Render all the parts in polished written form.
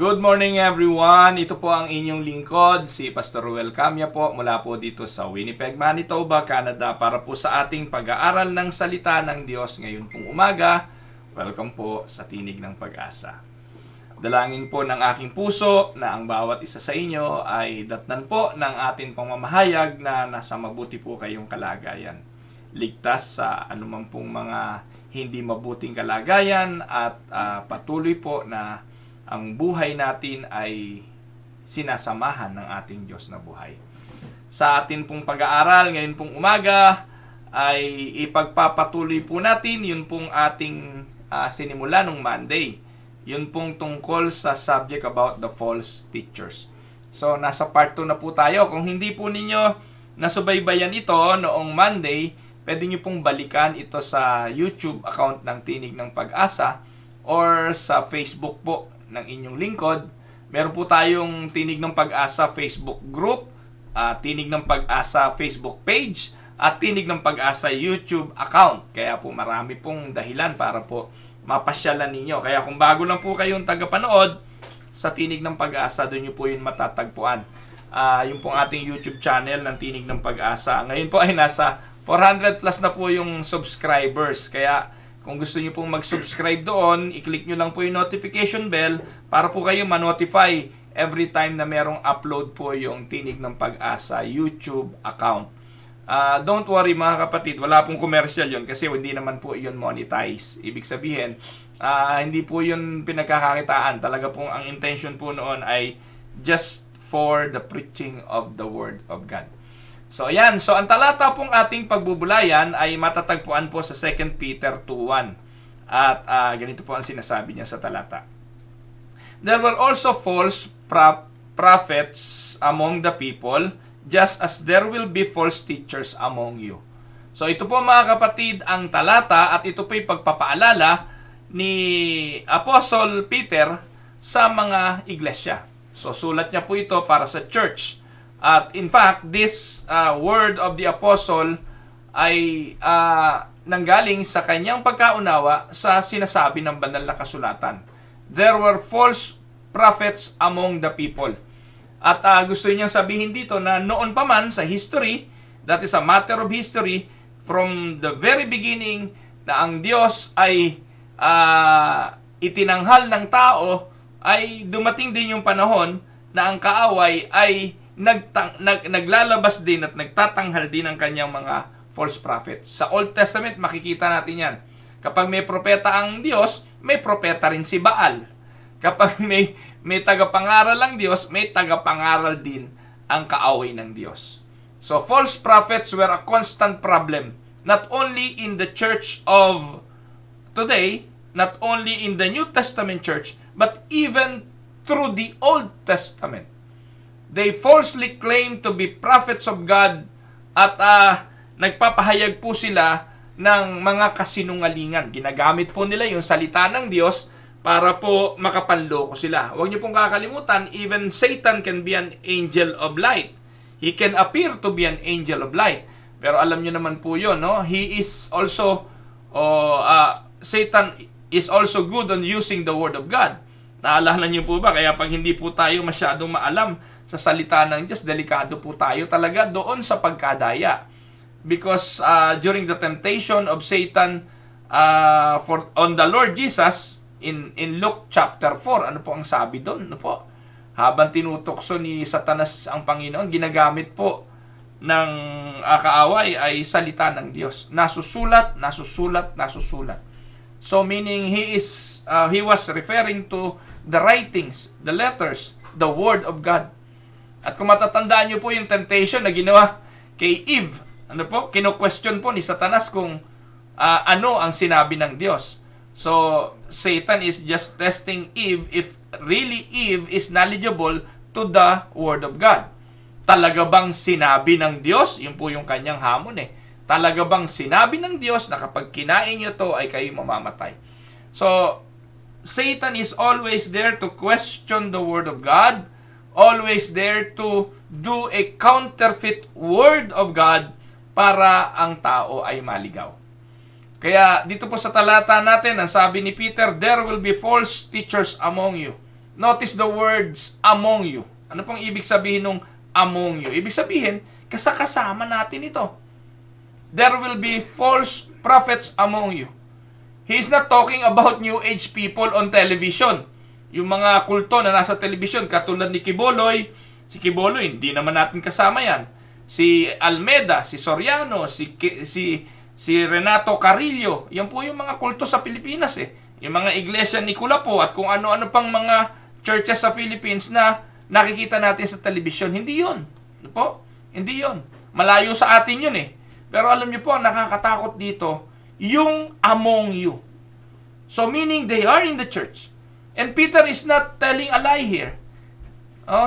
Good morning everyone! Ito po ang inyong lingkod, si Pastor Ruel Camya po mula po dito sa Winnipeg, Manitoba, Canada para po sa ating pag-aaral ng salita ng Diyos ngayon pong umaga. Welcome po sa Tinig ng Pag-asa. Dalangin po ng aking puso na ang bawat isa sa inyo ay datnan po ng ating pamamahayag na nasa mabuti po kayong kalagayan. Ligtas sa anumang pong mga hindi mabuting kalagayan at patuloy po na ang buhay natin ay sinasamahan ng ating Diyos na buhay. Sa atin pong pag-aaral ngayon pong umaga ay ipagpapatuloy po natin yun pong ating sinimula nung Monday. Yun pong tungkol sa subject about the false teachers. So nasa part 2 na po tayo. Kung hindi po ninyo nasubaybayan ito noong Monday, pwede nyo pong balikan ito sa YouTube account ng Tinig ng Pag-asa or sa Facebook po ng inyong lingkod. Meron po tayong Tinig ng Pag-asa Facebook group, Tinig ng Pag-asa Facebook page, at Tinig ng Pag-asa YouTube account. Kaya po marami pong dahilan para po mapasyalan ninyo. Kaya kung bago lang po kayong tagapanood sa Tinig ng Pag-asa, doon nyo po yun matatagpuan. Yung pong ating YouTube channel ng Tinig ng Pag-asa. Ngayon po ay nasa 400 plus na po yung subscribers. Kaya kung gusto niyo pong mag-subscribe doon, i-click nyo lang po yung notification bell para po kayo ma-notify every time na merong upload po yung Tinig ng Pag-asa YouTube account. Don't worry mga kapatid, wala pong commercial yun kasi hindi naman po yun monetize. Ibig sabihin, hindi po yun pinagkakakitaan. Talaga pong ang intention po noon ay just for the preaching of the Word of God. So ayan, so ang talata pong ating pagbubulayan ay matatagpuan po sa 2 Peter 2:1. At ganito po ang sinasabi niya sa talata. There were also false prophets among the people, just as there will be false teachers among you. So ito po mga kapatid ang talata at ito po yung pagpapaalala ni Apostle Peter sa mga iglesia. So sulat niya po ito para sa church. At in fact, this word of the apostle ay nanggaling sa kanyang pagkaunawa sa sinasabi ng banal na kasulatan. There were false prophets among the people. At gusto niyang sabihin dito na noon pa man sa history, that is a matter of history, from the very beginning na ang Diyos ay itinanghal ng tao, ay dumating din yung panahon na ang kaaway ay naglalabas din at nagtatanghal din ang kanyang mga false prophets. Sa Old Testament, makikita natin yan. Kapag may propeta ang Diyos, may propeta rin si Baal. Kapag may tagapangaral ang Diyos, may tagapangaral din ang kaaway ng Diyos. So, false prophets were a constant problem, not only in the church of today, not only in the New Testament church, but even through the Old Testament. They falsely claim to be prophets of God at nagpapahayag po sila ng mga kasinungalingan. Ginagamit po nila yung salita ng Diyos para po makapanloko sila. Huwag niyo pong kakalimutan, even Satan can be an angel of light. He can appear to be an angel of light. Pero alam niyo naman po yun, no? He is also, Satan is also good on using the Word of God. Naalala niyo po ba? Kaya pag hindi po tayo masyadong maalam sa salita ng Diyos, delikado po tayo talaga doon sa pagkadaya. Because during the temptation of Satan on the Lord Jesus, in Luke chapter 4, ano po ang sabi doon? Ano po? Habang tinutokso ni Satanas ang Panginoon, ginagamit po ng kaaway ay salita ng Diyos. Nasusulat. So meaning he was referring to the writings, the letters, the Word of God. At kung matatandaan nyo po yung temptation na ginawa kay Eve, ano po? Kino-question po ni Satanas kung ano ang sinabi ng Diyos. So, Satan is just testing Eve if really Eve is knowledgeable to the Word of God. Talaga bang sinabi ng Diyos? Yun po yung kanyang hamon eh. Talaga bang sinabi ng Diyos na kapag kinain nyo to ay kayo mamamatay? So, Satan is always there to question the Word of God, always there to do a counterfeit Word of God para ang tao ay maligaw. Kaya dito po sa talata natin, ang sabi ni Peter, there will be false teachers among you. Notice the words among you. Ano pong ibig sabihin ng among you? Ibig sabihin, kasama natin ito. There will be false prophets among you. He is not talking about New Age people on television. Yung mga kulto na nasa television, katulad ni Kiboloy. Si Kiboloy, hindi naman natin kasama yan. Si Almeda, si Soriano, si Renato Carrillo. Yan po yung mga kulto sa Pilipinas eh. Yung mga iglesia ni Kulapo at kung ano-ano pang mga churches sa Philippines na nakikita natin sa television. Hindi yun. Ano po? Hindi yun. Malayo sa atin yun eh. Pero alam niyo po, ang nakakatakot dito, yung among you. So meaning they are in the church. And Peter is not telling a lie here.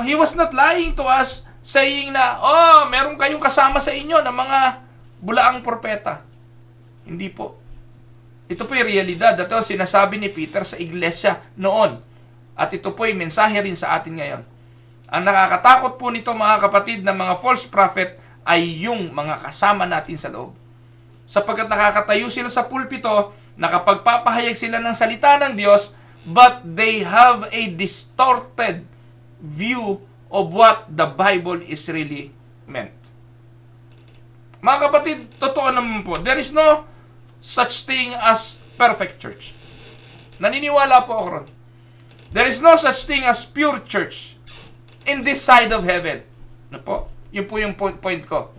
He was not lying to us saying na, meron kayong kasama sa inyo ng mga bulaang propeta. Hindi po. Ito po yung realidad. Ito sinasabi ni Peter sa iglesia noon. At ito po yung mensahe rin sa atin ngayon. Ang nakakatakot po nito mga kapatid na mga false prophet ay yung mga kasama natin sa loob. Sapagkat nakakatayo sila sa pulpito, nakapagpapahayag sila ng salita ng Diyos, but they have a distorted view of what the Bible is really meant. Mga kapatid, totoo naman po, there is no such thing as perfect church. Naniniwala po ako ron. There is no such thing as pure church in this side of heaven. Ano po? Yun po yung point ko.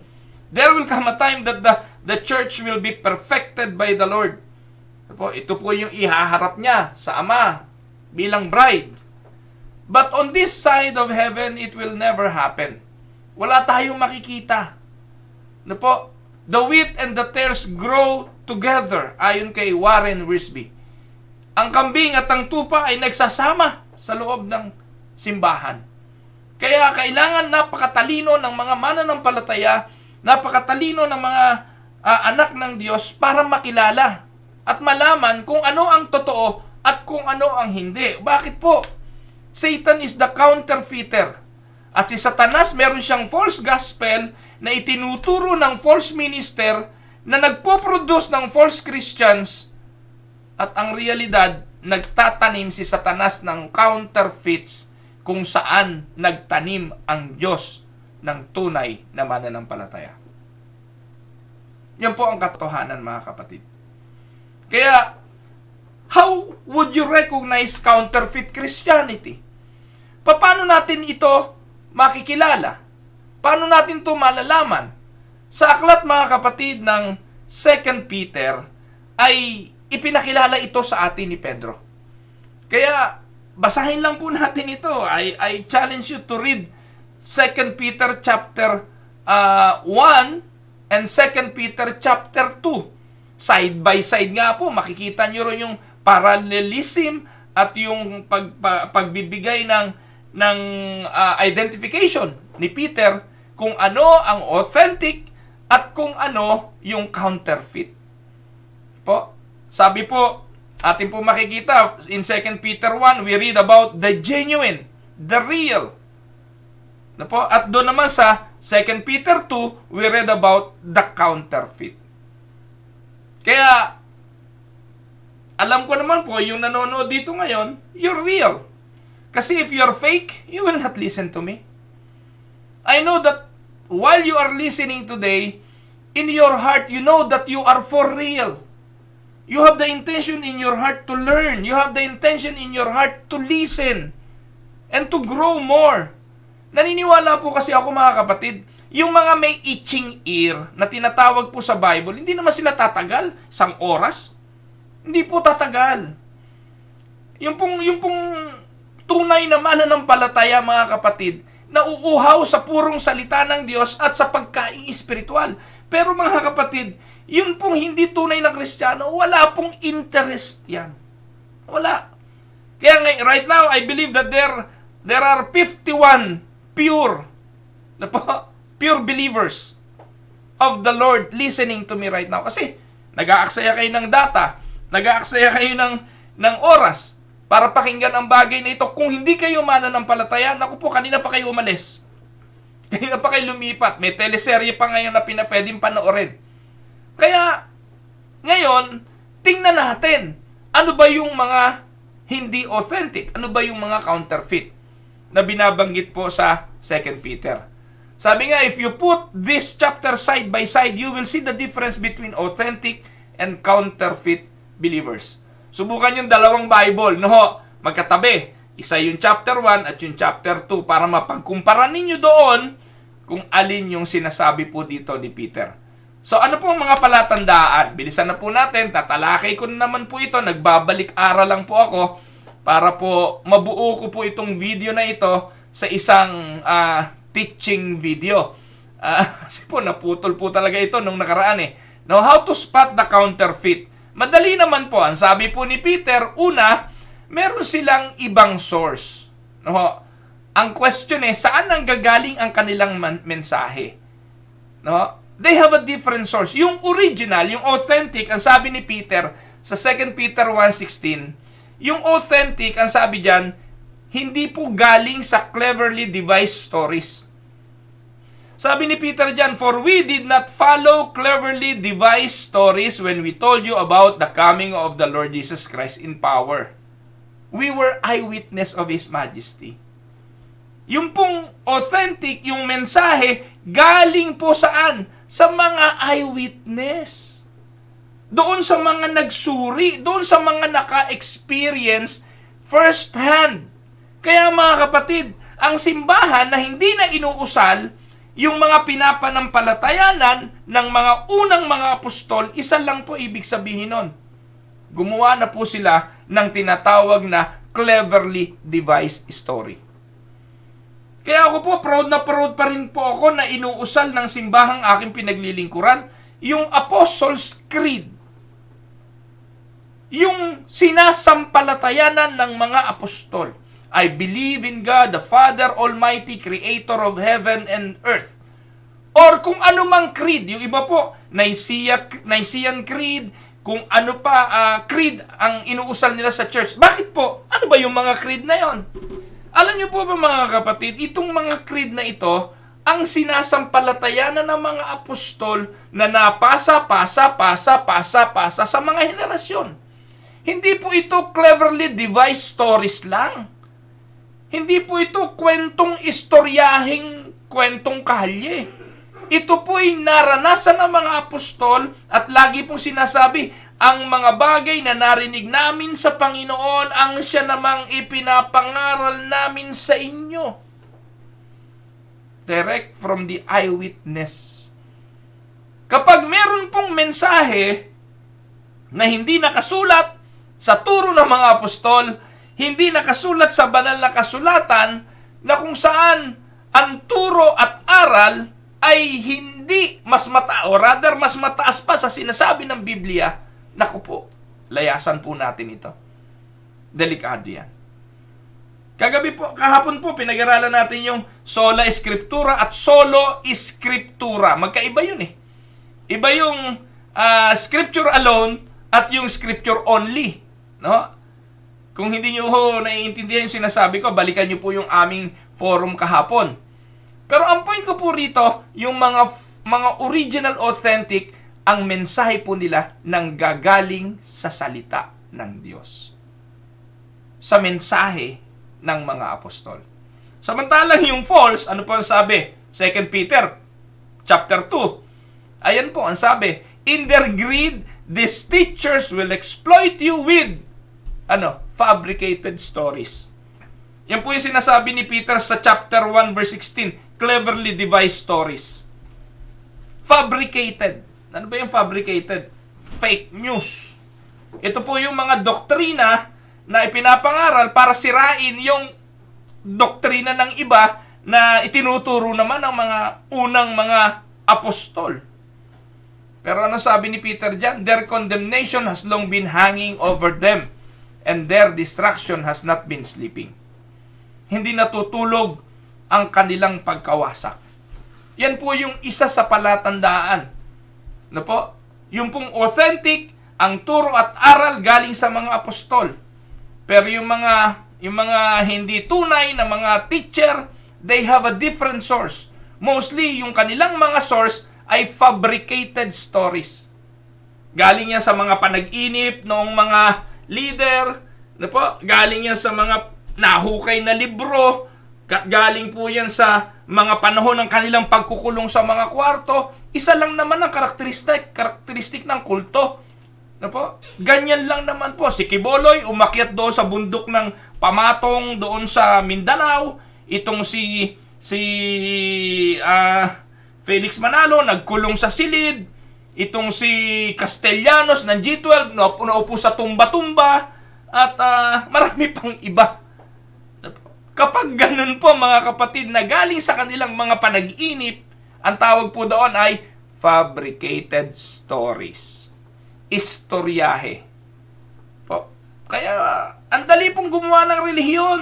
There will come a time that the church will be perfected by the Lord. Ano po? Ito po yung ihaharap niya sa Ama bilang bride. But on this side of heaven, it will never happen. Wala tayong makikita. Ano po? The wheat and the tares grow together, ayon kay Warren Wiersbe. Ang kambing at ang tupa ay nagsasama sa loob ng simbahan. Kaya kailangan napakatalino ng mga mananampalataya, napakatalino ng mga anak ng Diyos para makilala at malaman kung ano ang totoo at kung ano ang hindi. Bakit po? Satan is the counterfeiter. At si Satanas meron siyang false gospel na itinuturo ng false minister na nagpo-produce ng false Christians, at ang realidad, nagtatanim si Satanas ng counterfeits kung saan nagtanim ang Diyos ng tunay na mananampalataya. Yan po ang katotohanan mga kapatid. Kaya, how would you recognize counterfeit Christianity? Paano natin ito makikilala? Paano natin ito malalaman? Sa aklat mga kapatid ng 2 Peter ay ipinakilala ito sa atin ni Pedro. Kaya basahin lang po natin ito. I challenge you to read 2 Peter chapter 1 and 2 Peter chapter 2. Side by side nga po, makikita nyo rin yung parallelism at yung pagbibigay ng identification ni Peter kung ano ang authentic at kung ano yung counterfeit. Po, sabi po, atin po makikita in 2 Peter 1, we read about the genuine, the real. Po, at doon naman sa 2 Peter 2, we read about the counterfeit. Kaya, alam ko naman po, yung nanonood dito ngayon, you're real. Kasi if you're fake, you will not listen to me. I know that while you are listening today, in your heart, you know that you are for real. You have the intention in your heart to learn. You have the intention in your heart to listen and to grow more. Naniniwala po kasi ako mga kapatid, yung mga may itching ear na tinatawag po sa Bible, hindi naman sila tatagal, 1 oras. Hindi po tatagal. Yung pong tunay na mananampalataya mga kapatid, nauuhaw sa purong salita ng Diyos at sa pagkaing espiritual. Pero mga kapatid, yun pong hindi tunay na Kristiyano, wala pong interest yan. Wala. Kaya right now, I believe that there are 51 pure believers of the Lord listening to me right now. Kasi nag-aaksaya kayo ng data, nag-aaksaya kayo ng oras para pakinggan ang bagay na ito. Kung hindi kayo mananampalataya, naku po, kanina pa kayo umalis. Kanina pa kayo lumipat. May teleserye pa ngayon na pwedeng panoorin. Kaya, ngayon, tingnan natin, ano ba yung mga hindi authentic. Ano ba yung mga counterfeit na binabanggit po sa 2 Peter? Sabi nga, if you put this chapter side by side, you will see the difference between authentic and counterfeit believers. Subukan yung dalawang Bible, no? Magkatabi. Isa yung chapter 1 at yung chapter 2 para mapagkumpara ninyo doon kung alin yung sinasabi po dito ni Peter. So ano po ang mga palatandaan? Bilisan na po natin, tatalakay ko na naman po ito, nagbabalik-aral lang po ako para po mabuo ko po itong video na ito sa isang teaching video. Kasi po naputol po talaga ito nung nakaraan eh. Now, how to spot the counterfeit? Madali naman po. Ang sabi po ni Peter, una, meron silang ibang source. No? Ang question saan nanggagaling ang kanilang mensahe? No? They have a different source. Yung original, yung authentic, ang sabi ni Peter sa 2 Peter 1:16, yung authentic, ang sabi diyan, hindi po galing sa cleverly devised stories. Sabi ni Peter diyan, for we did not follow cleverly devised stories when we told you about the coming of the Lord Jesus Christ in power. We were eyewitness of His majesty. Yung pong authentic, yung mensahe, galing po saan? Sa mga eyewitness. Doon sa mga nagsuri, doon sa mga naka-experience first hand. Kaya mga kapatid, ang simbahan na hindi na inuusal, yung mga pinapanampalatayanan ng mga unang mga apostol, isa lang po ibig sabihin nun. Gumawa na po sila ng tinatawag na cleverly devised story. Kaya ako po, proud na proud pa rin po ako na inuusal ng simbahang aking pinaglilingkuran, yung Apostles' Creed. Yung sinasampalatayanan ng mga apostol. I believe in God, the Father Almighty, Creator of heaven and earth. Or kung ano mang creed, yung iba po, Nicene Creed, kung ano pa creed ang inuusal nila sa church. Bakit po? Ano ba yung mga creed na yon? Alam niyo po ba mga kapatid, itong mga creed na ito, ang sinasampalatayanan ng mga apostol na napasa sa mga henerasyon. Hindi po ito cleverly devised stories lang. Hindi po ito kwentong istoryahing kwentong kalye. Ito po ay naranasan ng mga apostol at lagi pong sinasabi, ang mga bagay na narinig namin sa Panginoon ang siya namang ipinapangaral namin sa inyo. Direct from the eyewitness. Kapag meron pong mensahe na hindi nakasulat sa turo ng mga apostol, hindi nakasulat sa banal na kasulatan, na kung saan ang turo at aral ay hindi mas mataas pa sa sinasabi ng Biblia, naku po, layasan po natin ito. Delikado yan. Kahapon po, pinag-aralan natin yung sola scriptura at solo scriptura. Magkaiba yun eh. Iba yung scripture alone at yung scripture only. No? Kung hindi nyo naiintindihan yung sinasabi ko, balikan nyo po yung aming forum kahapon. Pero ang point ko po rito, yung mga original authentic, ang mensahe po nila nang gagaling sa salita ng Diyos. Sa mensahe ng mga apostol. Samantalang yung false, ano po ang sabi? 2 Peter chapter 2. Ayan po ang sabi, in their greed, these teachers will exploit you with fabricated stories. Yan po yung sinasabi ni Peter sa chapter 1 verse 16, cleverly devised stories. Fabricated. Ano ba yung fabricated? Fake news. Ito po yung mga doktrina na ipinapangaral para sirain yung doktrina ng iba na itinuturo naman ng mga unang mga apostol. Pero ano sabi ni Peter dyan? Their condemnation has long been hanging over them, and their destruction has not been sleeping. Hindi natutulog ang kanilang pagkawasak. Yan po yung isa sa palatandaan. No po? Yung pong authentic, ang turo at aral galing sa mga apostol. Pero yung mga hindi tunay na mga teacher, they have a different source. Mostly, yung kanilang mga source ay fabricated stories. Galing yan sa mga panag-inip noong mga leader Ano po? Galing yan sa mga nahukay na libro. Galing po yan sa mga panahon ng kanilang pagkukulong sa mga kwarto. Isa lang naman ang karakteristik ng kulto. Ano po? Ganyan lang naman po. Si Kiboloy umakyat doon sa bundok ng Pamatong doon sa Mindanao. Itong si Felix Manalo nagkulong sa Silid. Itong si Castellanos ng G12 naupo sa tumba-tumba. At marami pang iba. Kapag ganun po mga kapatid na galing sa kanilang mga panag-inip, ang tawag po doon ay fabricated stories. Istoryahe. Po. Kaya, ang dali pong gumawa ng relihiyon.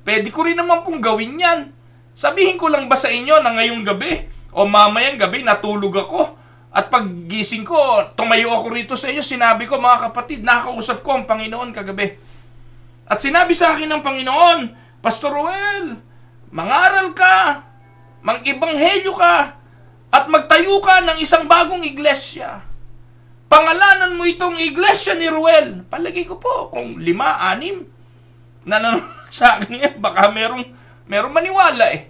Pwede ko rin naman pong gawin yan. Sabihin ko lang ba sa inyo na ngayong gabi o mamayang gabi natulog ako at paggising ko, tumayo ako rito sa inyo, sinabi ko mga kapatid, nakakausap ko ang Panginoon kagabi. At sinabi sa akin ng Panginoon, Pastor Ruel, mangaral ka, mang-ibanghelyo ka, at magtayo ka ng isang bagong iglesia. Pangalanan mo itong iglesia ni Ruel. Palagi ko po, kung 5, 6 na nanonood sa akin yan, baka merong maniwala eh.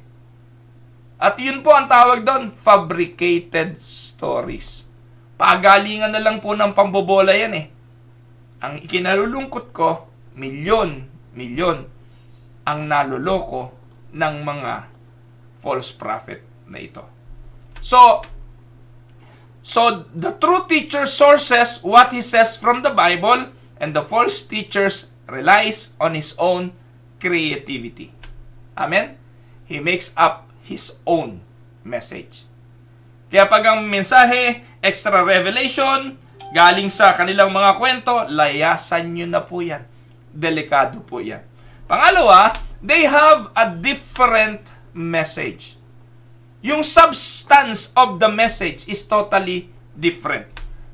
At yun po ang tawag doon, fabricated stories. Pagalingan na lang po ng pambobola yan eh. Ang ikinalulungkot ko, milyon ang naloloko ng mga false prophet na ito. So the true teacher sources what he says from the Bible, and the false teachers relies on his own creativity. Amen? He makes up his own message. Kaya pag ang mensahe, extra revelation, galing sa kanilang mga kwento, layasan nyo na po yan. Delikado po yan. Pangalawa, they have a different message. Yung substance of the message is totally different.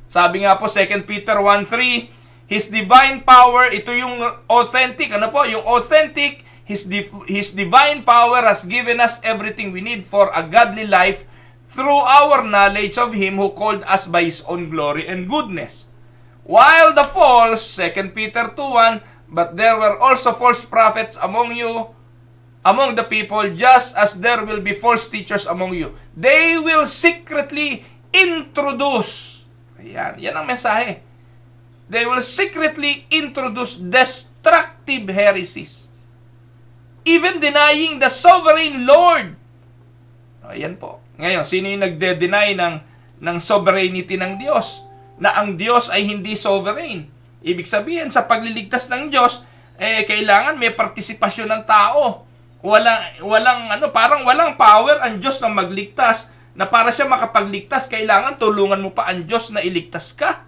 Sabi nga po, 2 Peter 1:3, His divine power, ito yung authentic, yung authentic, His divine power has given us everything we need for a godly life through our knowledge of Him who called us by His own glory and goodness. While the false, 2 Peter 2:1, but there were also false prophets among you, among the people, just as there will be false teachers among you. They will secretly introduce. Ayan, yan ang mensahe. They will secretly introduce destructive heresies, even denying the sovereign Lord. Ayan po. Ngayon, sino yung nagde-deny ng sovereignty ng Diyos? Na ang Diyos ay hindi sovereign. Ibig sabihin, sa pagliligtas ng Diyos, kailangan may partisipasyon ng tao. Parang walang power ang Diyos na magligtas, na para siya makapagligtas, kailangan tulungan mo pa ang Diyos na iligtas ka.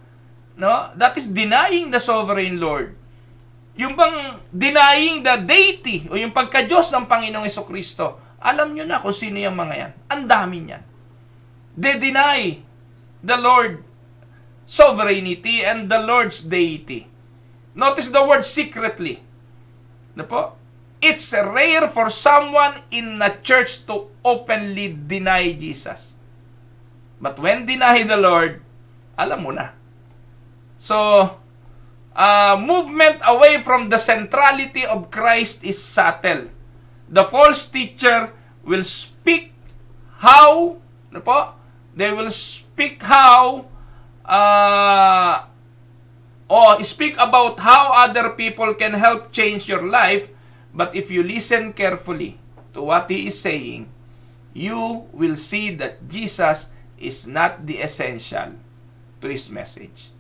No? That is denying the sovereign Lord. Yung bang denying the deity, o yung pagka-Diyos ng Panginoong Jesucristo, alam nyo na kung sino yung mga yan. Ang dami niyan. They deny the Lord sovereignty and the Lord's deity. Notice the word secretly. Ano po? It's rare for someone in a church to openly deny Jesus. But when deny the Lord, alam mo na. So, movement away from the centrality of Christ is subtle. The false teacher will speak how, ano po? They will speak how, speak about how other people can help change your life, but if you listen carefully to what he is saying, you will see that Jesus is not the essential to his message.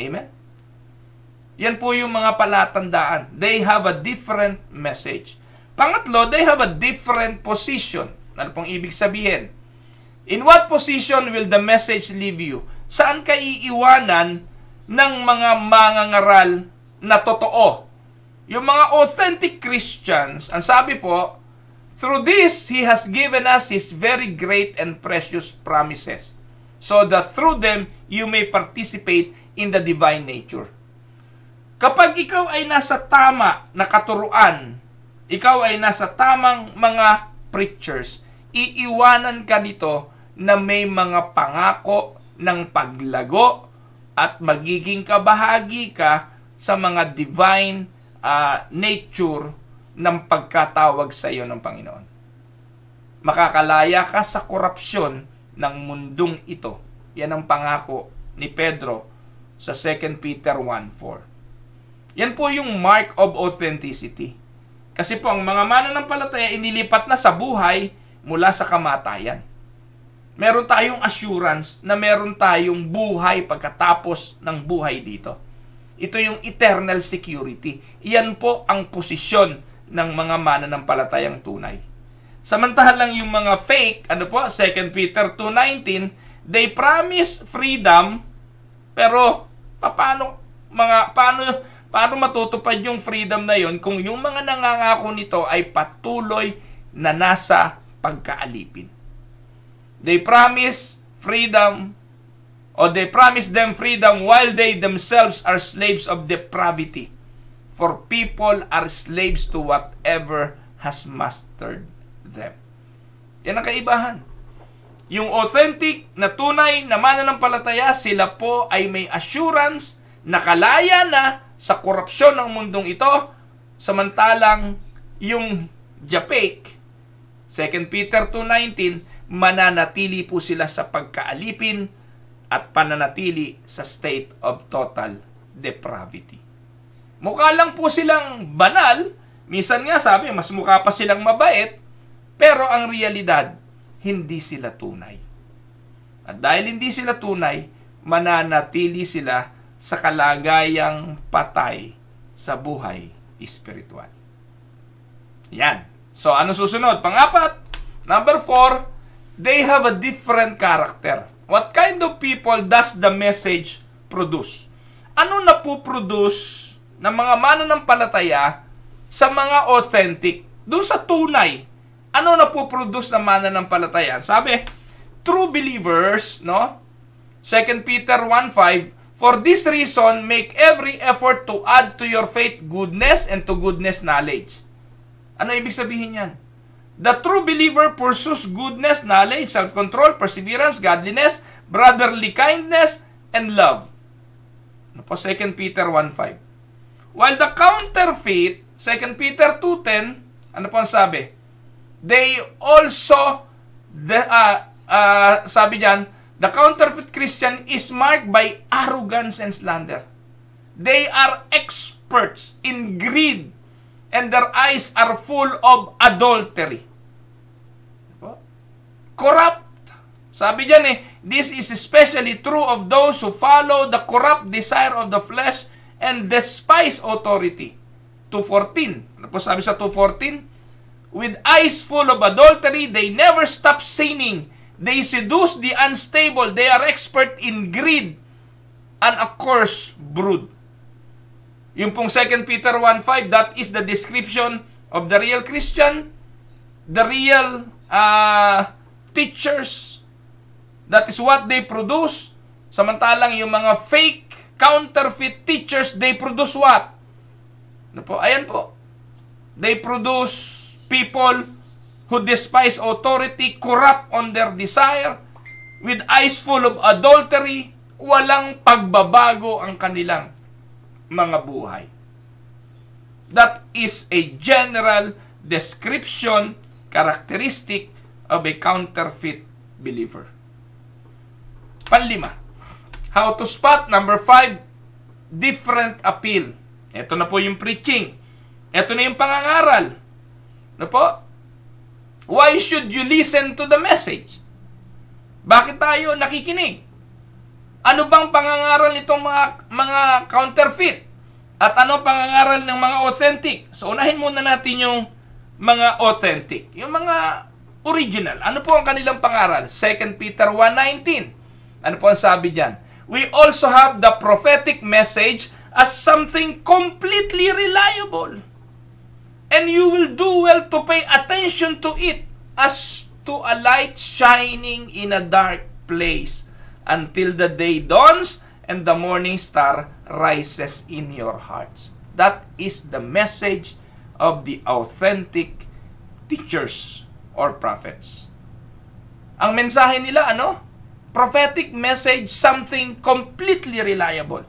Amen? Yan po yung mga palatandaan. They have a different message. Pangatlo, they have a different position. Ano pong ibig sabihin? In what position will the message leave you? Saan ka iiwanan ng mga mangangaral na totoo? Yung mga authentic Christians, ang sabi po, through this, He has given us His very great and precious promises, so that through them, you may participate in the divine nature. Kapag ikaw ay nasa tama na katuruan, ikaw ay nasa tamang mga preachers, iiwanan ka nito na may mga pangako ng paglago at magiging kabahagi ka sa mga divine nature ng pagkatawag sa iyo ng Panginoon. Makakalaya ka sa korupsyon ng mundong ito. Yan ang pangako ni Pedro sa 2 Peter 1:4. Yan po yung mark of authenticity. Kasi po ang mga mananampalataya inilipat na sa buhay mula sa kamatayan. Meron tayong assurance na meron tayong buhay pagkatapos ng buhay dito. Ito yung eternal security. Iyan po ang posisyon ng mga mananampalatayang tunay. Samantalang yung mga fake, 2 Peter 2:19, they promise freedom, pero paano matutupad yung freedom na yon kung yung mga nangangako nito ay patuloy na nasa pagkaalipin? They promise freedom, or they promise them freedom while they themselves are slaves of depravity. For people are slaves to whatever has mastered them. Yan ang kaibahan. Yung authentic na tunay na mananampalataya, sila po ay may assurance, nakalaya na sa korupsyon ng mundong ito, samantalang yung Japek, 2 Peter 2:19, mananatili po sila sa pagkaalipin at pananatili sa state of total depravity. Mukha lang po silang banal, minsan nga sabi, mas mukha pa silang mabait, pero ang realidad, hindi sila tunay. At dahil hindi sila tunay, mananatili sila sa kalagayang patay sa buhay espiritual. Yan. So, ano susunod? Pang-apat, number 4, they have a different character. What kind of people does the message produce? Ano na po produce ng mga mananampalataya sa mga authentic? Doon sa tunay, ano na po produce ng mananampalataya? Sabi, true believers, no? 2 Peter 1:5, for this reason, make every effort to add to your faith goodness, and to goodness knowledge. Ano ibig sabihin yan? The true believer pursues goodness, knowledge, self-control, perseverance, godliness, brotherly kindness, and love. Ano po? 2 Peter 1:5. While the counterfeit, 2 Peter 2:10, ano po ang sabi? They also, sabi diyan, the counterfeit Christian is marked by arrogance and slander. They are experts in greed, and their eyes are full of adultery. Corrupt. Sabi diyan this is especially true of those who follow the corrupt desire of the flesh and despise authority. 2:14. Ano po sabi sa 2:14? With eyes full of adultery, they never stop sinning. They seduce the unstable. They are expert in greed and a coarse brood. Yung pong 2 Peter 1:5, that is the description of the real Christian, the real teachers. That is what they produce. Samantalang yung mga fake, counterfeit teachers, they produce what? Ano po? Ayan po. They produce people who despise authority, corrupt on their desire, with eyes full of adultery, walang pagbabago ang kanilang mga buhay. That is a general description, characteristic of a counterfeit believer. Panlima, how to spot, number 5, different appeal. Ito na po yung preaching. Ito na yung pangangaral. Ano po? Why should you listen to the message? Bakit tayo nakikinig? Ano bang pangangaral nitong mga counterfeit? At ano pangangaral ng mga authentic? So, unahin muna natin yung mga authentic. Yung mga original. Ano po ang kanilang pangaral? 2 Peter 1:19. Ano po ang sabi dyan? We also have the prophetic message as something completely reliable. And you will do well to pay attention to it as to a light shining in a dark place until the day dawns and the morning star rises in your hearts. That is the message of the authentic teachers or prophets. Ang mensahe nila, prophetic message, something completely reliable.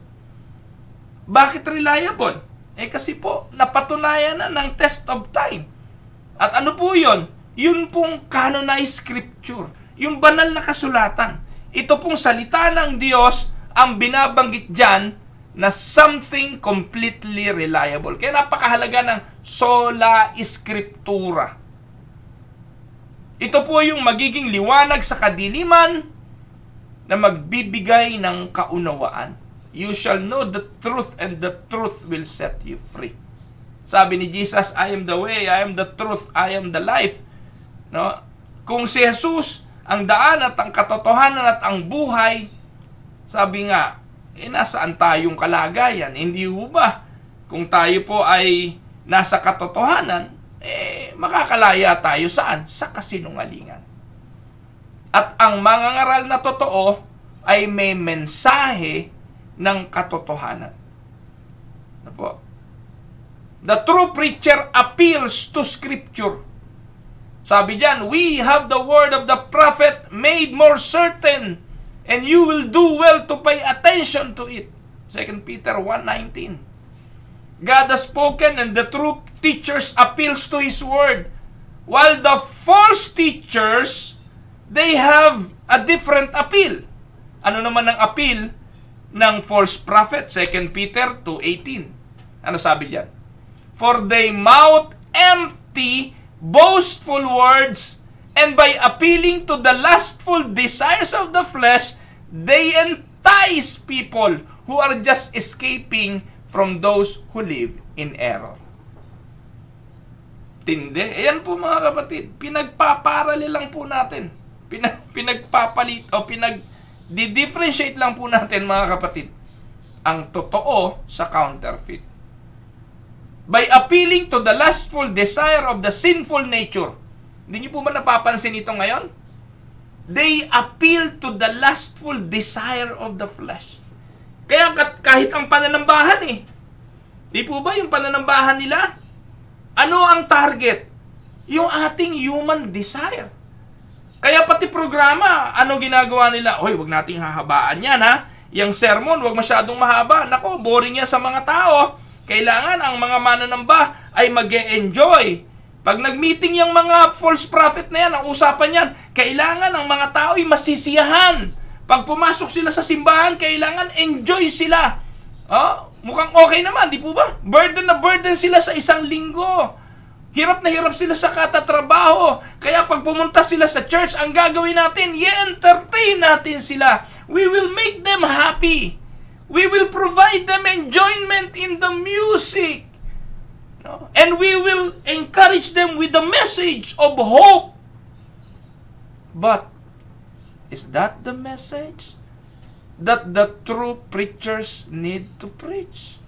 Bakit reliable? Kasi po, napatunayan na ng test of time. At ano po yun? Yun pong canonized scripture. Yung banal na kasulatan. Ito pong salita ng Diyos ang binabanggit dyan na something completely reliable. Kaya napakahalaga ng sola scriptura. Ito po yung magiging liwanag sa kadiliman na magbibigay ng kaunawaan. You shall know the truth and the truth will set you free. Sabi ni Jesus, I am the way, I am the truth, I am the life. No? Kung si Jesus ang daan at ang katotohanan at ang buhay, sabi nga, nasaan tayong kalagayan? Hindi ho ba? Kung tayo po ay nasa katotohanan, makakalaya tayo saan? Sa kasinungalingan. At ang mga ngaral na totoo ay may mensahe ng katotohanan. Ano po? The true preacher appeals to Scripture. Sabi diyan, we have the word of the prophet made more certain, and you will do well to pay attention to it. 2 Peter 1:19. God has spoken and the true teachers appeals to His word. While the false teachers, they have a different appeal. Ano naman ang appeal ng false prophet? 2 Peter 2:18. Ano sabi diyan? For they mouth empty, boastful words, and by appealing to the lustful desires of the flesh, they entice people who are just escaping from those who live in error. Tindi. Ayan po mga kapatid, pinagpaparali lang po natin. Pinagpapalit o di-differentiate lang po natin mga kapatid ang totoo sa counterfeit. By appealing to the lustful desire of the sinful nature. Hindi niyo po ba napapansin ito ngayon? They appeal to the lustful desire of the flesh. Kaya kahit ang pananambahan di po ba yung pananambahan nila? Ano ang target? Yung ating human desire. Kaya pati programa, ano ginagawa nila? Hoy, wag nating hahabaan yan ha. Yung sermon, wag masyadong mahaba. Nako, boring yan sa mga tao. Kailangan ang mga mananamba ay mag-e-enjoy. Pag nag-meeting yung mga false prophet na yan, ang usapan yan, kailangan ang mga tao ay masisiyahan. Pag pumasok sila sa simbahan, kailangan enjoy sila. Mukhang okay naman, di po ba? Burden na burden sila sa isang linggo. Hirap na hirap sila sa katatrabaho. Kaya pag pumunta sila sa church, ang gagawin natin, i-entertain natin sila. We will make them happy. We will provide them enjoyment in the music. And we will encourage them with the message of hope. But, is that the message that the true preachers need to preach?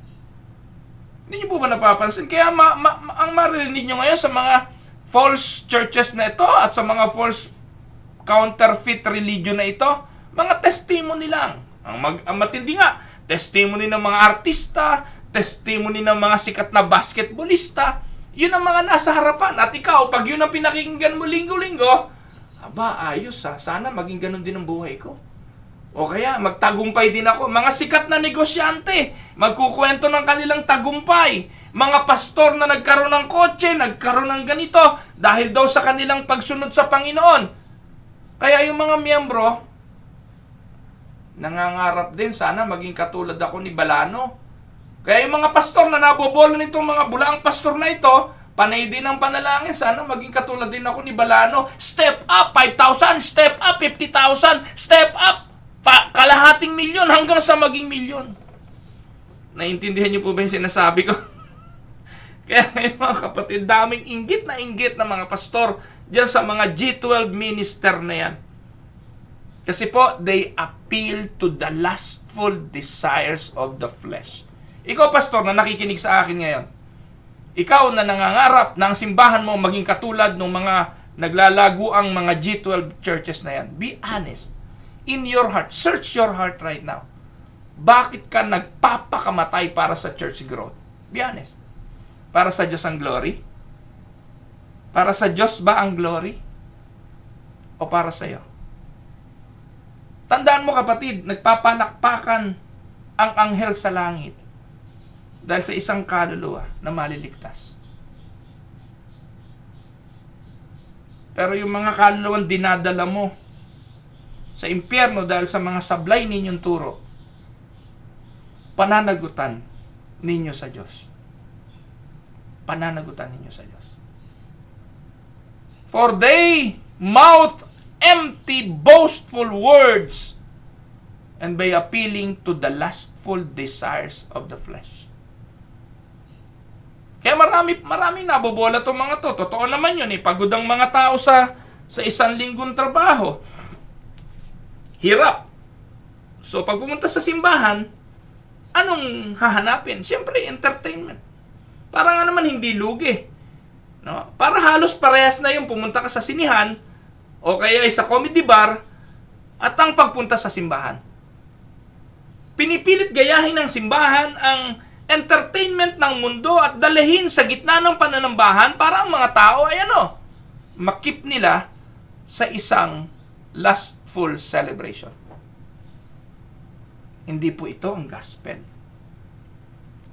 Hindi niyo po ba napapansin? Kaya ang maririnig nyo ngayon sa mga false churches na ito at sa mga false counterfeit religion na ito, mga testimony lang. Ang matindi nga, testimony ng mga artista, testimony ng mga sikat na basketballista, yun ang mga nasa harapan. At ikaw, pag yun ang pinakinggan mo linggo-linggo, ayos sana maging ganun din ang buhay ko. O kaya, magtagumpay din ako. Mga sikat na negosyante, magkukwento ng kanilang tagumpay. Mga pastor na nagkaroon ng kotse, nagkaroon ng ganito, dahil daw sa kanilang pagsunod sa Panginoon. Kaya yung mga miyembro, nangangarap din, sana maging katulad ako ni Balano. Kaya yung mga pastor na nabobola nitong mga bulaang pastor na ito, panay din ang panalangin, sana maging katulad din ako ni Balano. Step up, 5,000, step up, 50,000, step up, kalahating milyon hanggang sa maging milyon. Naintindihan niyo po ba yung sinasabi ko? Kaya ngayon mga kapatid, daming inggit na mga pastor dyan sa mga G12 minister na yan. Kasi po, they appeal to the lustful desires of the flesh. Ikaw, pastor, na nakikinig sa akin ngayon, ikaw na nangangarap na ang simbahan mo maging katulad ng mga naglalago ang mga G12 churches na yan, be honest. In your heart, search your heart right now. Bakit ka nagpapakamatay para sa church growth? Be honest. Para sa Diyos ang glory? Para sa Diyos ba ang glory? O para sa iyo? Tandaan mo kapatid, nagpapalakpakan ang anghel sa langit. dahil sa isang kaluluwa na maliligtas. Pero yung mga kaluluwang dinadala mo sa impyerno dahil sa mga sablay ninyong turo, pananagutan ninyo sa Diyos. Pananagutan ninyo sa Diyos. For they mouth empty, boastful words, and by appealing to the lustful desires of the flesh. Kaya maraming nabobola itong mga to. Totoo naman yun, pagod ang mga tao sa isang linggong trabaho. Hirap. So, pag pumunta sa simbahan, anong hahanapin? Siyempre, entertainment. Para nga naman hindi lugi. No? Para halos parehas na yung pumunta ka sa sinihan, o kaya sa comedy bar, at ang pagpunta sa simbahan. Pinipilit gayahin ng simbahan ang entertainment ng mundo at dalahin sa gitna ng pananambahan para ang mga tao ay makip nila sa isang lustful celebration. Hindi po ito ang gospel.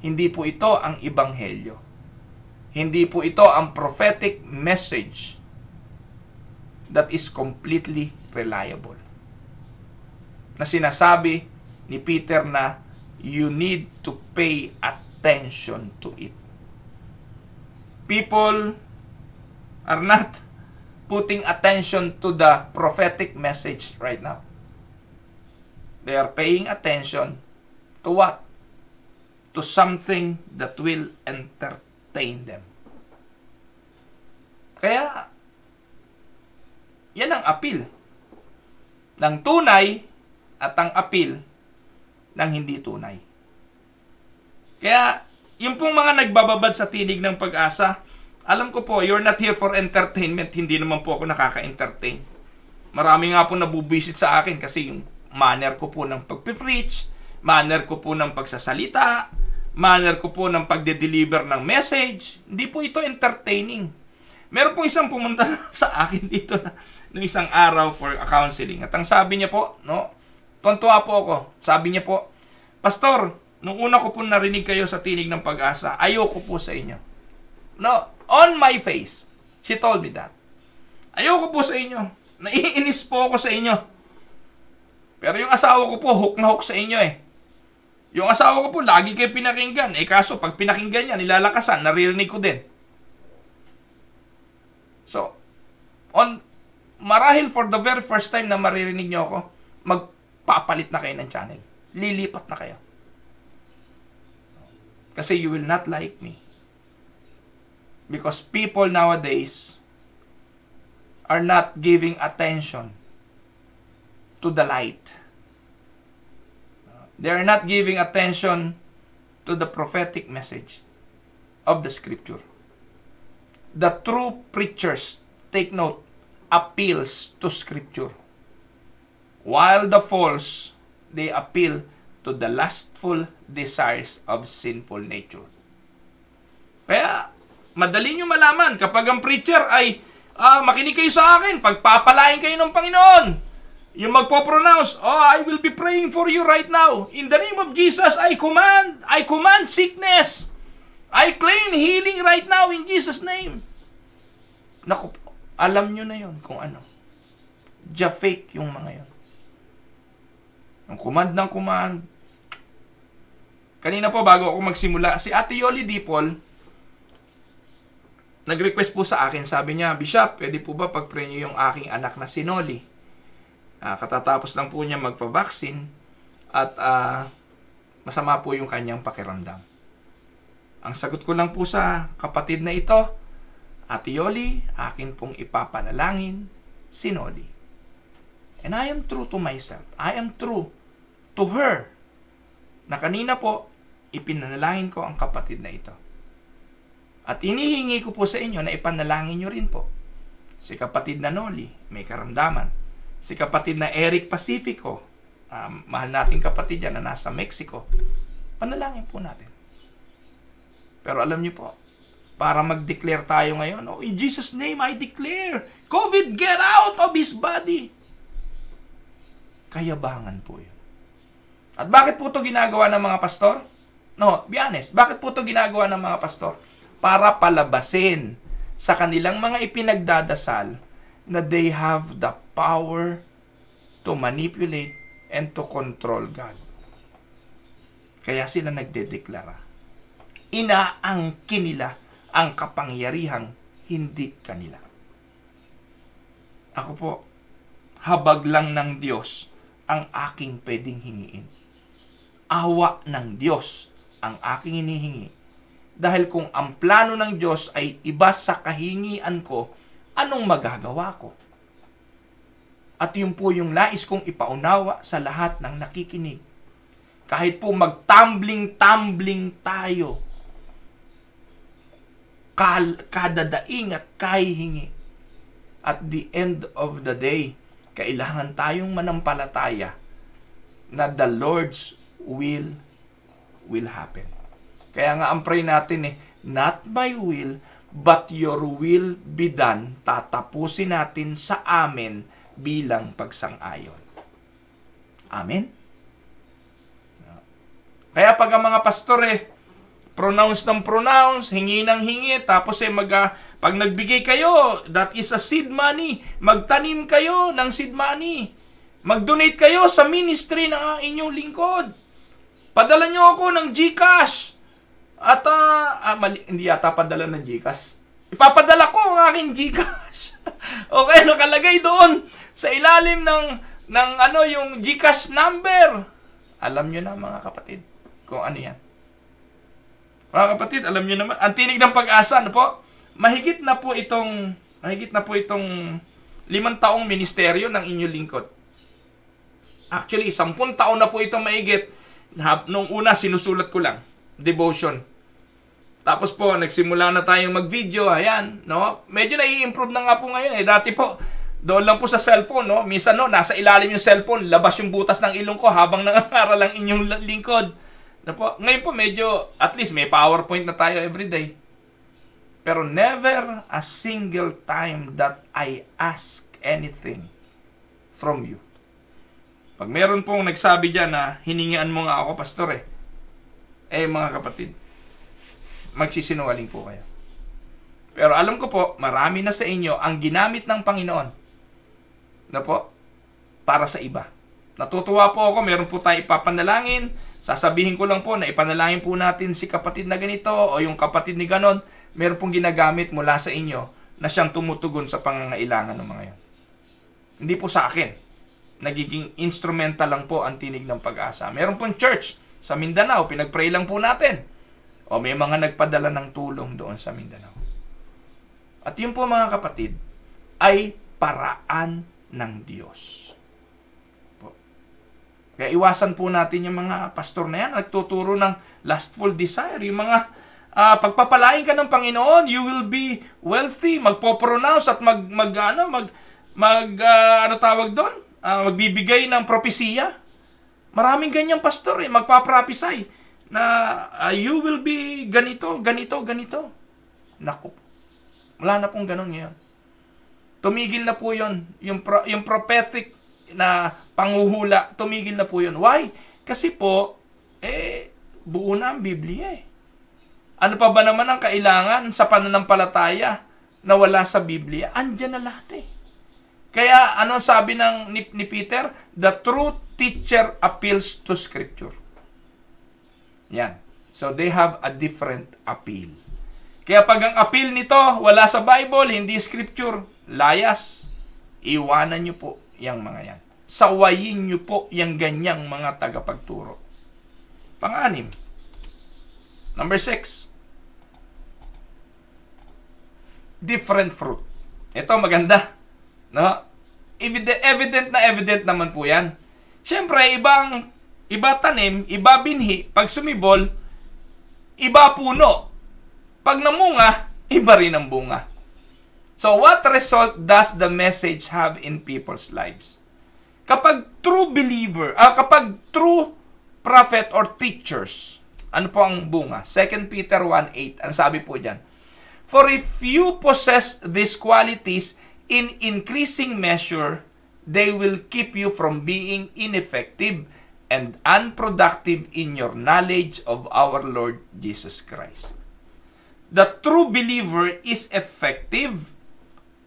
Hindi po ito ang ebanghelyo. Hindi po ito ang prophetic message that is completely reliable. Na sinasabi ni Peter na you need to pay attention to it. People are not putting attention to the prophetic message right now. They are paying attention to what? To something that will entertain them. Kaya, yan ang appeal ng tunay at ang appeal ng hindi tunay. Kaya, yung pong mga nagbababad sa tinig ng pag-asa, alam ko po, you're not here for entertainment. Hindi naman po ako nakaka-entertain. Marami nga po nabubisit sa akin kasi yung manner ko po ng pagpipreach, manner ko po ng pagsasalita, manner ko po ng pagde-deliver ng message. Hindi po ito entertaining. Meron po isang pumunta sa akin dito na noong isang araw for a counseling. At ang sabi niya po, tuwan-tuwa po ako. Sabi niya po, Pastor, nung una ko po narinig kayo sa tinig ng pag-asa, ayoko po sa inyo. On my face, she told me that. Ayoko po sa inyo. Naiinis po ako sa inyo. Pero yung asawa ko po, hook na hook sa inyo eh. Yung asawa ko po, lagi kayo pinakinggan. Kaso, pag pinakinggan niya, nilalakasan, naririnig ko din. So, marahil for the very first time na maririnig niyo ako, magpapalit na kayo ng channel. Lilipat na kayo. Kasi you will not like me. Because people nowadays are not giving attention to the light. They are not giving attention to the prophetic message of the scripture. The true preachers, take note, appeals to scripture. While the false, they appeal to the lustful desires of sinful nature. Kaya, madali nyo malaman kapag ang preacher ay makinig kayo sa akin, pagpapalain kayo ng Panginoon. Yung magpo-pronounce, I will be praying for you right now. In the name of Jesus, I command sickness. I claim healing right now in Jesus' name. Naku, alam nyo na yon kung ano. Ja-fake yung mga yon. Ang command ng command. Kanina po, bago ako magsimula, si Ate Yoli Dipol, nag-request po sa akin, sabi niya, Bishop, pwede po ba pag-pray niyo yung aking anak na si Noli? Katatapos lang po niya magpa-vaccine at masama po yung kanyang pakiramdam. Ang sagot ko lang po sa kapatid na ito, Ate Yoli, akin pong ipapanalangin si Noli. And I am true to myself. I am true to her. Na kanina po, ipinanalangin ko ang kapatid na ito. At inihingi ko po sa inyo na ipanalangin nyo rin po. Si kapatid na Noli, may karamdaman. Si kapatid na Eric Pacifico, mahal nating kapatid yan na nasa Mexico, panalangin po natin. Pero alam niyo po, para mag-declare tayo ngayon, in Jesus' name I declare, COVID, get out of his body. Kayabangan po yun. At bakit po ito ginagawa ng mga pastor? No, be honest. Bakit po ito ginagawa ng mga pastor? Para palabasin sa kanilang mga ipinagdadasal na they have the power to manipulate and to control God. Kaya sila nagdedeklara. Inaangkin nila ang kapangyarihang hindi kanila. Ako po, habag lang ng Diyos ang aking pwedeng hingiin. Awa ng Diyos ang aking hinihingi. Dahil kung ang plano ng Diyos ay iba sa kahingian ko, anong magagawa ko? At yun po yung nais kong ipaunawa sa lahat ng nakikinig. Kahit po magtumbling-tumbling tayo, kada daing at kahihingi, at the end of the day, kailangan tayong manampalataya na the Lord's will happen. Kaya nga ang pray natin not my will, but your will be done. Tatapusin natin sa amin bilang pagsang-ayon. Amen? Kaya pag ang mga pastor pronounce ng pronounce, hingi ng hingi, tapos pag nagbigay kayo, that is a seed money, magtanim kayo ng seed money. Mag-donate kayo sa ministry ng inyong lingkod. Padala nyo ako ng GCash. At, hindi yata padala ng GCash. Ipapadala ko ang aking GCash. Okay, nakalagay doon sa ilalim ng yung GCash number. Alam nyo na mga kapatid kung ano yan. Mga kapatid, alam nyo naman, ang tinig ng pag-asa, po, mahigit na po itong 5 taong ministeryo ng inyong lingkod. Actually, 10 taon na po itong mahigit. Nung una, sinusulat ko lang, devotion. Tapos po, nagsimula na tayong mag-video, ayan, no? Medyo nai-improve na nga po ngayon. Dati po, doon lang po sa cellphone, no? Minsan, nasa ilalim yung cellphone, labas yung butas ng ilong ko habang nangangaral ang inyong lingkod. No po? Ngayon po, medyo, at least may PowerPoint na tayo everyday. Pero never a single time that I ask anything from you. Pag meron pong nagsabi dyan na hiningian mo nga ako, pastor mga kapatid, magsisinungaling po kayo. Pero alam ko po, marami na sa inyo ang ginamit ng Panginoon na po, para sa iba. Natutuwa po ako, meron po tayo ipapanalangin. Sasabihin ko lang po na ipanalangin po natin si kapatid na ganito o yung kapatid ni ganon. Meron pong ginagamit mula sa inyo na siyang tumutugon sa pangangailangan ng mga yan. Hindi po sa akin. Nagiging instrumental lang po ang tinig ng pag-asa. Meron pong church sa Mindanao, pinag-pray lang po natin. O may mga nagpadala ng tulong doon sa Mindanao. At yun po mga kapatid, ay paraan ng Diyos. Po. Kaya iwasan po natin yung mga pastor na yan, nagtuturo ng lustful desire. Yung mga pagpapalain ka ng Panginoon, you will be wealthy, magpo-pronounce at magbibigay ng propesiya. Maraming ganyang pastor magpaprophesy na you will be ganito. Naku, wala na pong ganon ngayon. Tumigil na po yun. Yung prophetic na panguhula, tumigil na po yun. Why? Kasi po, buo na ang Biblia Ano pa ba naman ang kailangan sa pananampalataya na wala sa Biblia? Andiyan na lahat Kaya ano sabi ni Peter? The true teacher appeals to Scripture. Yan. So they have a different appeal. Kaya pag ang appeal nito wala sa Bible, hindi Scripture, layas. Iwanan nyo po yung mga yan. Sawayin nyo po yung ganyang mga tagapagturo. Pang-anim. Number 6. Different fruit. Ito maganda. No? Evident naman po yan. Siyempre, iba tanim, iba binhi. Pag sumibol, iba puno. Pag namunga, iba rin ang bunga. So, what result does the message have in people's lives? Kapag true believer, kapag true prophet or teachers, ano po ang bunga? 2 Peter 1:8, ang sabi po dyan, for if you possess these qualities in increasing measure, they will keep you from being ineffective and unproductive in your knowledge of our Lord Jesus Christ. The true believer is effective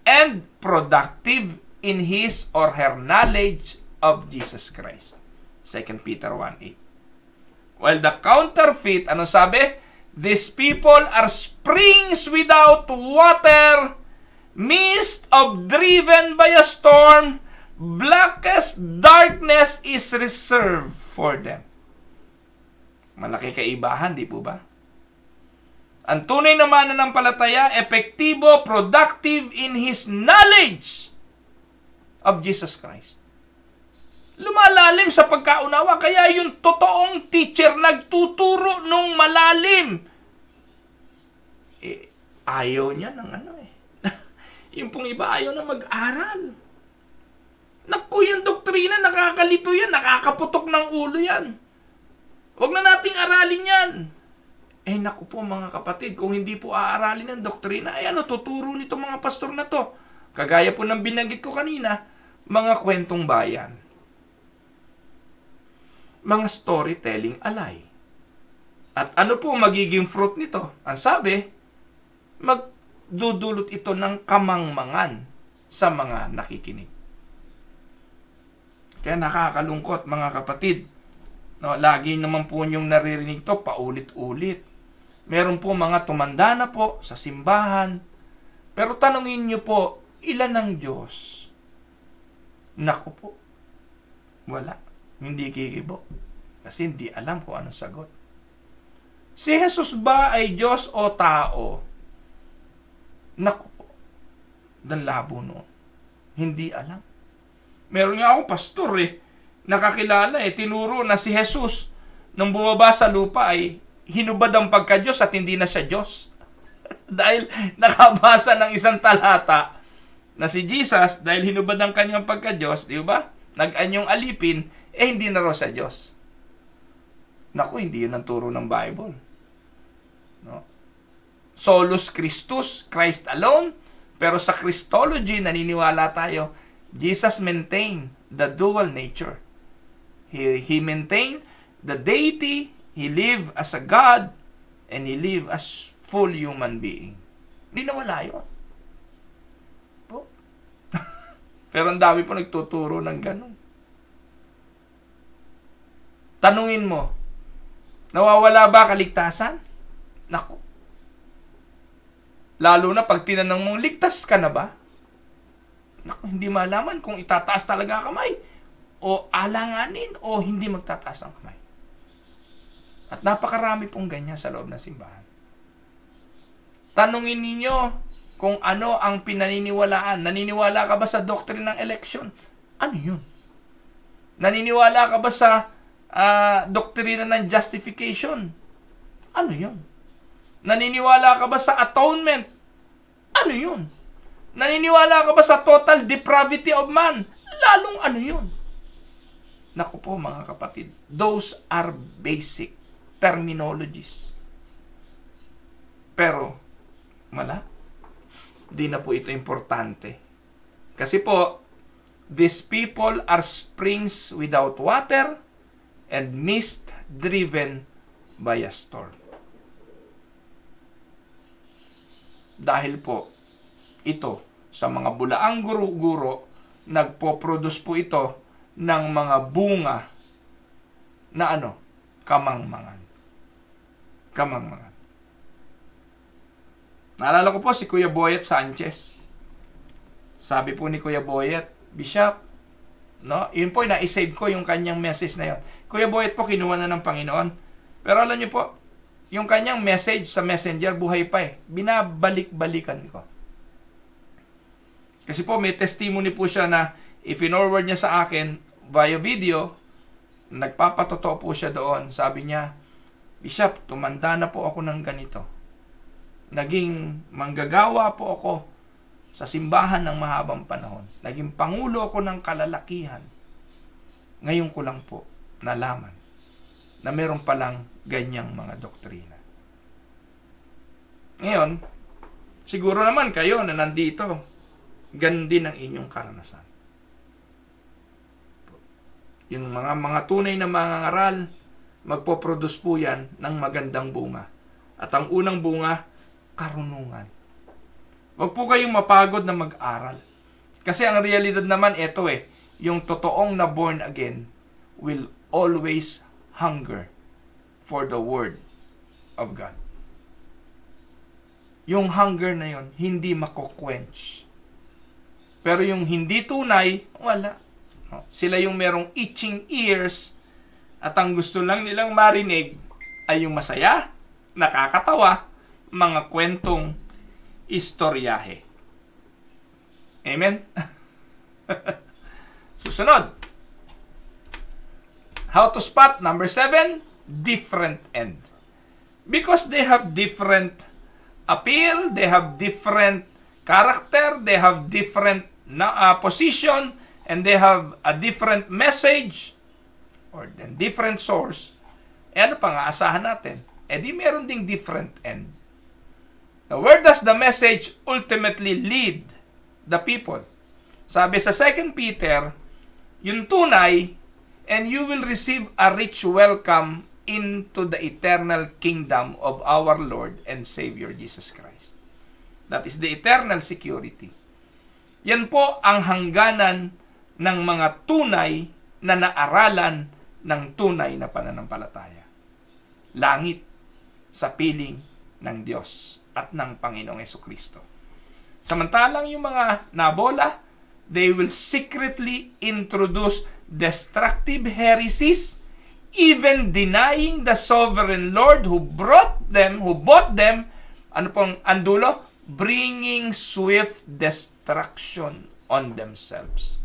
and productive in his or her knowledge of Jesus Christ. 2 Peter 1:8. While the counterfeit, ano sabi? These people are springs without water, mist of driven by a storm, blackest darkness is reserved for them. Malaki kaibahan, di po ba? Ang tunay na mananampalataya, epektibo, productive in his knowledge of Jesus Christ. Lumalalim sa pagkaunawa, kaya yung totoong teacher nagtuturo nung malalim. Ayaw niya ng yung pong iba ayaw na mag-aral. Naku, yung doktrina, nakakalito yan, nakakaputok ng ulo yan. Huwag na nating aralin yan. Naku po mga kapatid, kung hindi po aaralin ng doktrina, tuturo nito mga pastor na to. Kagaya po ng binanggit ko kanina, mga kwentong bayan. Mga storytelling alay. At ano po magiging fruit nito? Ang sabi, magdudulot ito ng kamangmangan sa mga nakikinig. Kaya nakakalungkot mga kapatid. No, lagi naman po yung naririnig to paulit-ulit. Meron po mga tumanda na po sa simbahan. Pero tanungin nyo po, ilan ang Diyos? Naku po. Wala. Hindi kikibo. Kasi hindi alam kung anong sagot. Si Jesus ba ay Diyos o tao? Naku po. Dan labo noon. Hindi alam. Meron nga akong pastor nakakilala tinuro na si Jesus nung bumaba sa lupa ay hinubad ang pagka-Diyos at hindi na siya Diyos. Dahil nakabasa ng isang talata na si Jesus, dahil hinubad ang kanyang pagka-Diyos, di ba? Nag-anyong alipin, hindi na raw sa Diyos. Naku, hindi yun ang turo ng Bible. No? Solus Christus, Christ alone, pero sa Christology, naniniwala tayo, Jesus maintained the dual nature. He maintained the deity, He lived as a God, and He lived as full human being. Hindi nawala yun. Po. Pero ang dami po nagtuturo ng ganun. Tanungin mo, nawawala ba kaligtasan? Naku. Lalo na pag tinanong mong, ligtas ka na ba? Naku, hindi malaman kung itataas talaga kamay o alanganin o hindi magtataas ang kamay. At napakarami pong ganyan sa loob ng simbahan. Tanungin ninyo kung ano ang pinaniniwalaan. Naniniwala ka ba sa doctrine ng election? Ano yun? Naniniwala ka ba sa doktrina ng justification? Ano yun? Naniniwala ka ba sa atonement? Ano yun? Naniniwala ka ba sa total depravity of man? Lalong ano yun? Naku po mga kapatid, those are basic terminologies. Pero, wala. Di na po ito importante. Kasi po, these people are springs without water and mist driven by a storm. Dahil po, ito, sa mga bulaang guro-guro, nagpo-produce po ito ng mga bunga na kamangmangan. Kamangmangan. Naalala ko po si Kuya Boyet Sanchez. Sabi po ni Kuya Boyet, Bishop, yun po, na-save ko yung kanyang message na yun. Kuya Boyet po, kinuha na ng Panginoon. Pero alam niyo po, yung kanyang message sa messenger, buhay pa binabalik-balikan ko. Kasi po, may testimony po siya na i-forward niya sa akin via video, nagpapatotoo po siya doon. Sabi niya, Bishop, tumanda na po ako ng ganito. Naging manggagawa po ako sa simbahan ng mahabang panahon. Naging pangulo ako ng kalalakihan. Ngayon ko lang po nalaman na meron palang ganyang mga doktrina. Ngayon, siguro naman kayo na nandito, ganun din ang inyong karanasan. Yung mga tunay na mangangaral, magpo-produce po yan ng magandang bunga. At ang unang bunga, karunungan. Huwag po kayong mapagod na mag-aral. Kasi ang realidad naman, ito yung totoong na born again will always hunger for the Word of God. Yung hunger na yon hindi mako-quench. Pero yung hindi tunay, wala. Sila yung merong itching ears at ang gusto lang nilang marinig ay yung masaya, nakakatawa, mga kwentong istoryahe. Amen? Susunod. How to spot? Number 7, different end. Because they have different appeal, they have different character, they have different position, and they have a different message or then different source. Ano pa nga asahan natin? Di meron ding different end. Now, where does the message ultimately lead the people? Sabi sa 2 Peter, yung tunay, and you will receive a rich welcome into the eternal kingdom of our Lord and Savior Jesus Christ. That is the eternal security. Yan po ang hangganan ng mga tunay na naaralan ng tunay na pananampalataya. Langit sa piling ng Diyos at ng Panginoong Jesucristo. Samantalang yung mga nabola, they will secretly introduce destructive heresies, even denying the sovereign Lord who bought them, ano pong andulo? Bringing swift destruction on themselves.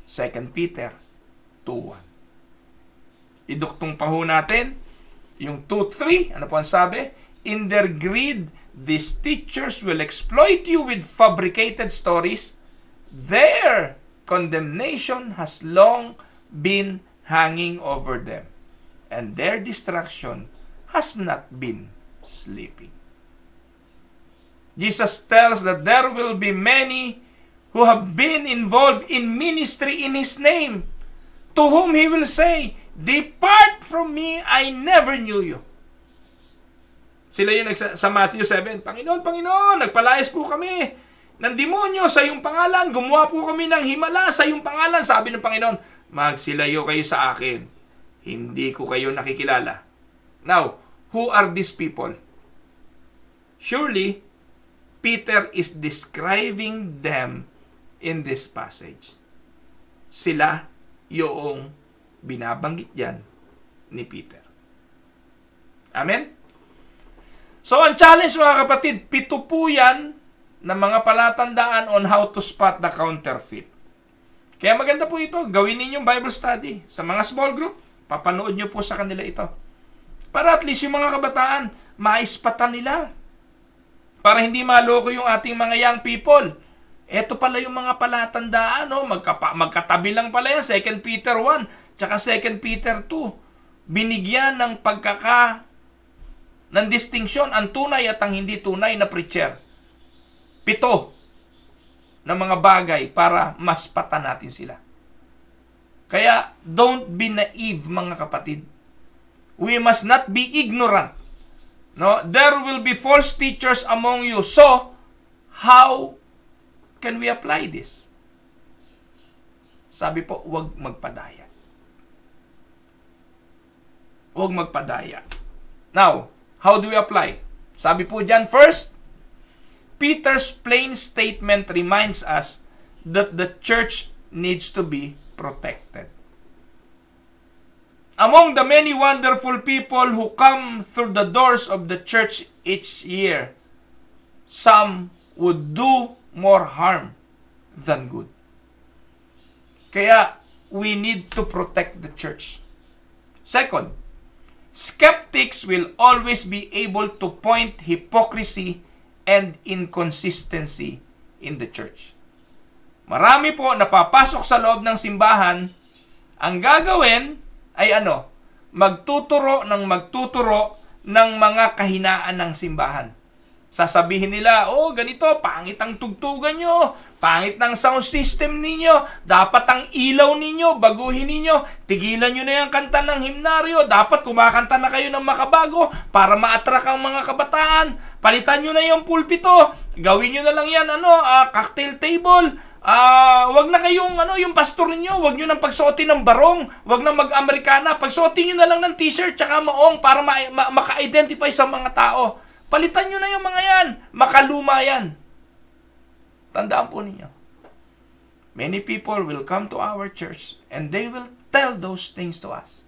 2 Peter 2:1. Iduktong pa ho natin yung 2:3. Ano po ang sabi? In their greed, these teachers will exploit you with fabricated stories. Their condemnation has long been hanging over them, and their destruction has not been sleeping. Jesus tells that there will be many who have been involved in ministry in His name, to whom He will say, "Depart from me, I never knew you." Sila yung sa Matthew 7, Panginoon, nagpalayas po kami ng demonyo sa iyong pangalan, gumawa po kami ng himala sa iyong pangalan. Sabi ng Panginoon, magsilayo kayo sa akin, hindi ko kayo nakikilala. Now, who are these people? Surely, Peter is describing them in this passage. Sila yung binabanggit yan ni Peter. Amen? So, ang challenge mga kapatid, 7 po yan na mga palatandaan on how to spot the counterfeit. Kaya maganda po ito, gawin ninyong Bible study. Sa mga small group, papanood nyo po sa kanila ito. Para at least yung mga kabataan, maispatan nila. Para hindi maloko yung ating mga young people. Ito pala yung mga palatandaan, magkatabi lang pala yan, 2 Peter 1, tsaka 2 Peter 2. Binigyan ng ng distinction ang tunay at ang hindi tunay na preacher. 7 na mga bagay para maspatan natin sila. Kaya, don't be naive mga kapatid. We must not be ignorant. No, there will be false teachers among you. So, how can we apply this? Sabi po, huwag magpadaya. Huwag magpadaya. Now, how do we apply? Sabi po dyan, first, Peter's plain statement reminds us that the church needs to be protected. Among the many wonderful people who come through the doors of the church each year, some would do more harm than good. Kaya, we need to protect the church. Second, skeptics will always be able to point hypocrisy and inconsistency in the church. Marami po napapasok sa loob ng simbahan, ang gagawin ay magtuturo ng mga kahinaan ng simbahan. Sasabihin nila, oh, ganito, pangit ang tugtugan nyo, pangit ng sound system ninyo, dapat ang ilaw ninyo, baguhin ninyo, tigilan nyo na yung kanta ng himnaryo, dapat kumakanta na kayo ng makabago para ma-attract ang mga kabataan, palitan nyo na yung pulpito, gawin nyo na lang yan, cocktail table, wag na kayong, yung pastor niyo, wag nyo nang pagsuotin ng barong, wag na mag-Amerikana, pagsuotin nyo na lang ng t-shirt tsaka maong para maka-identify sa mga tao. Palitan nyo na yung mga yan. Makaluma yan. Tandaan po ninyo. Many people will come to our church and they will tell those things to us.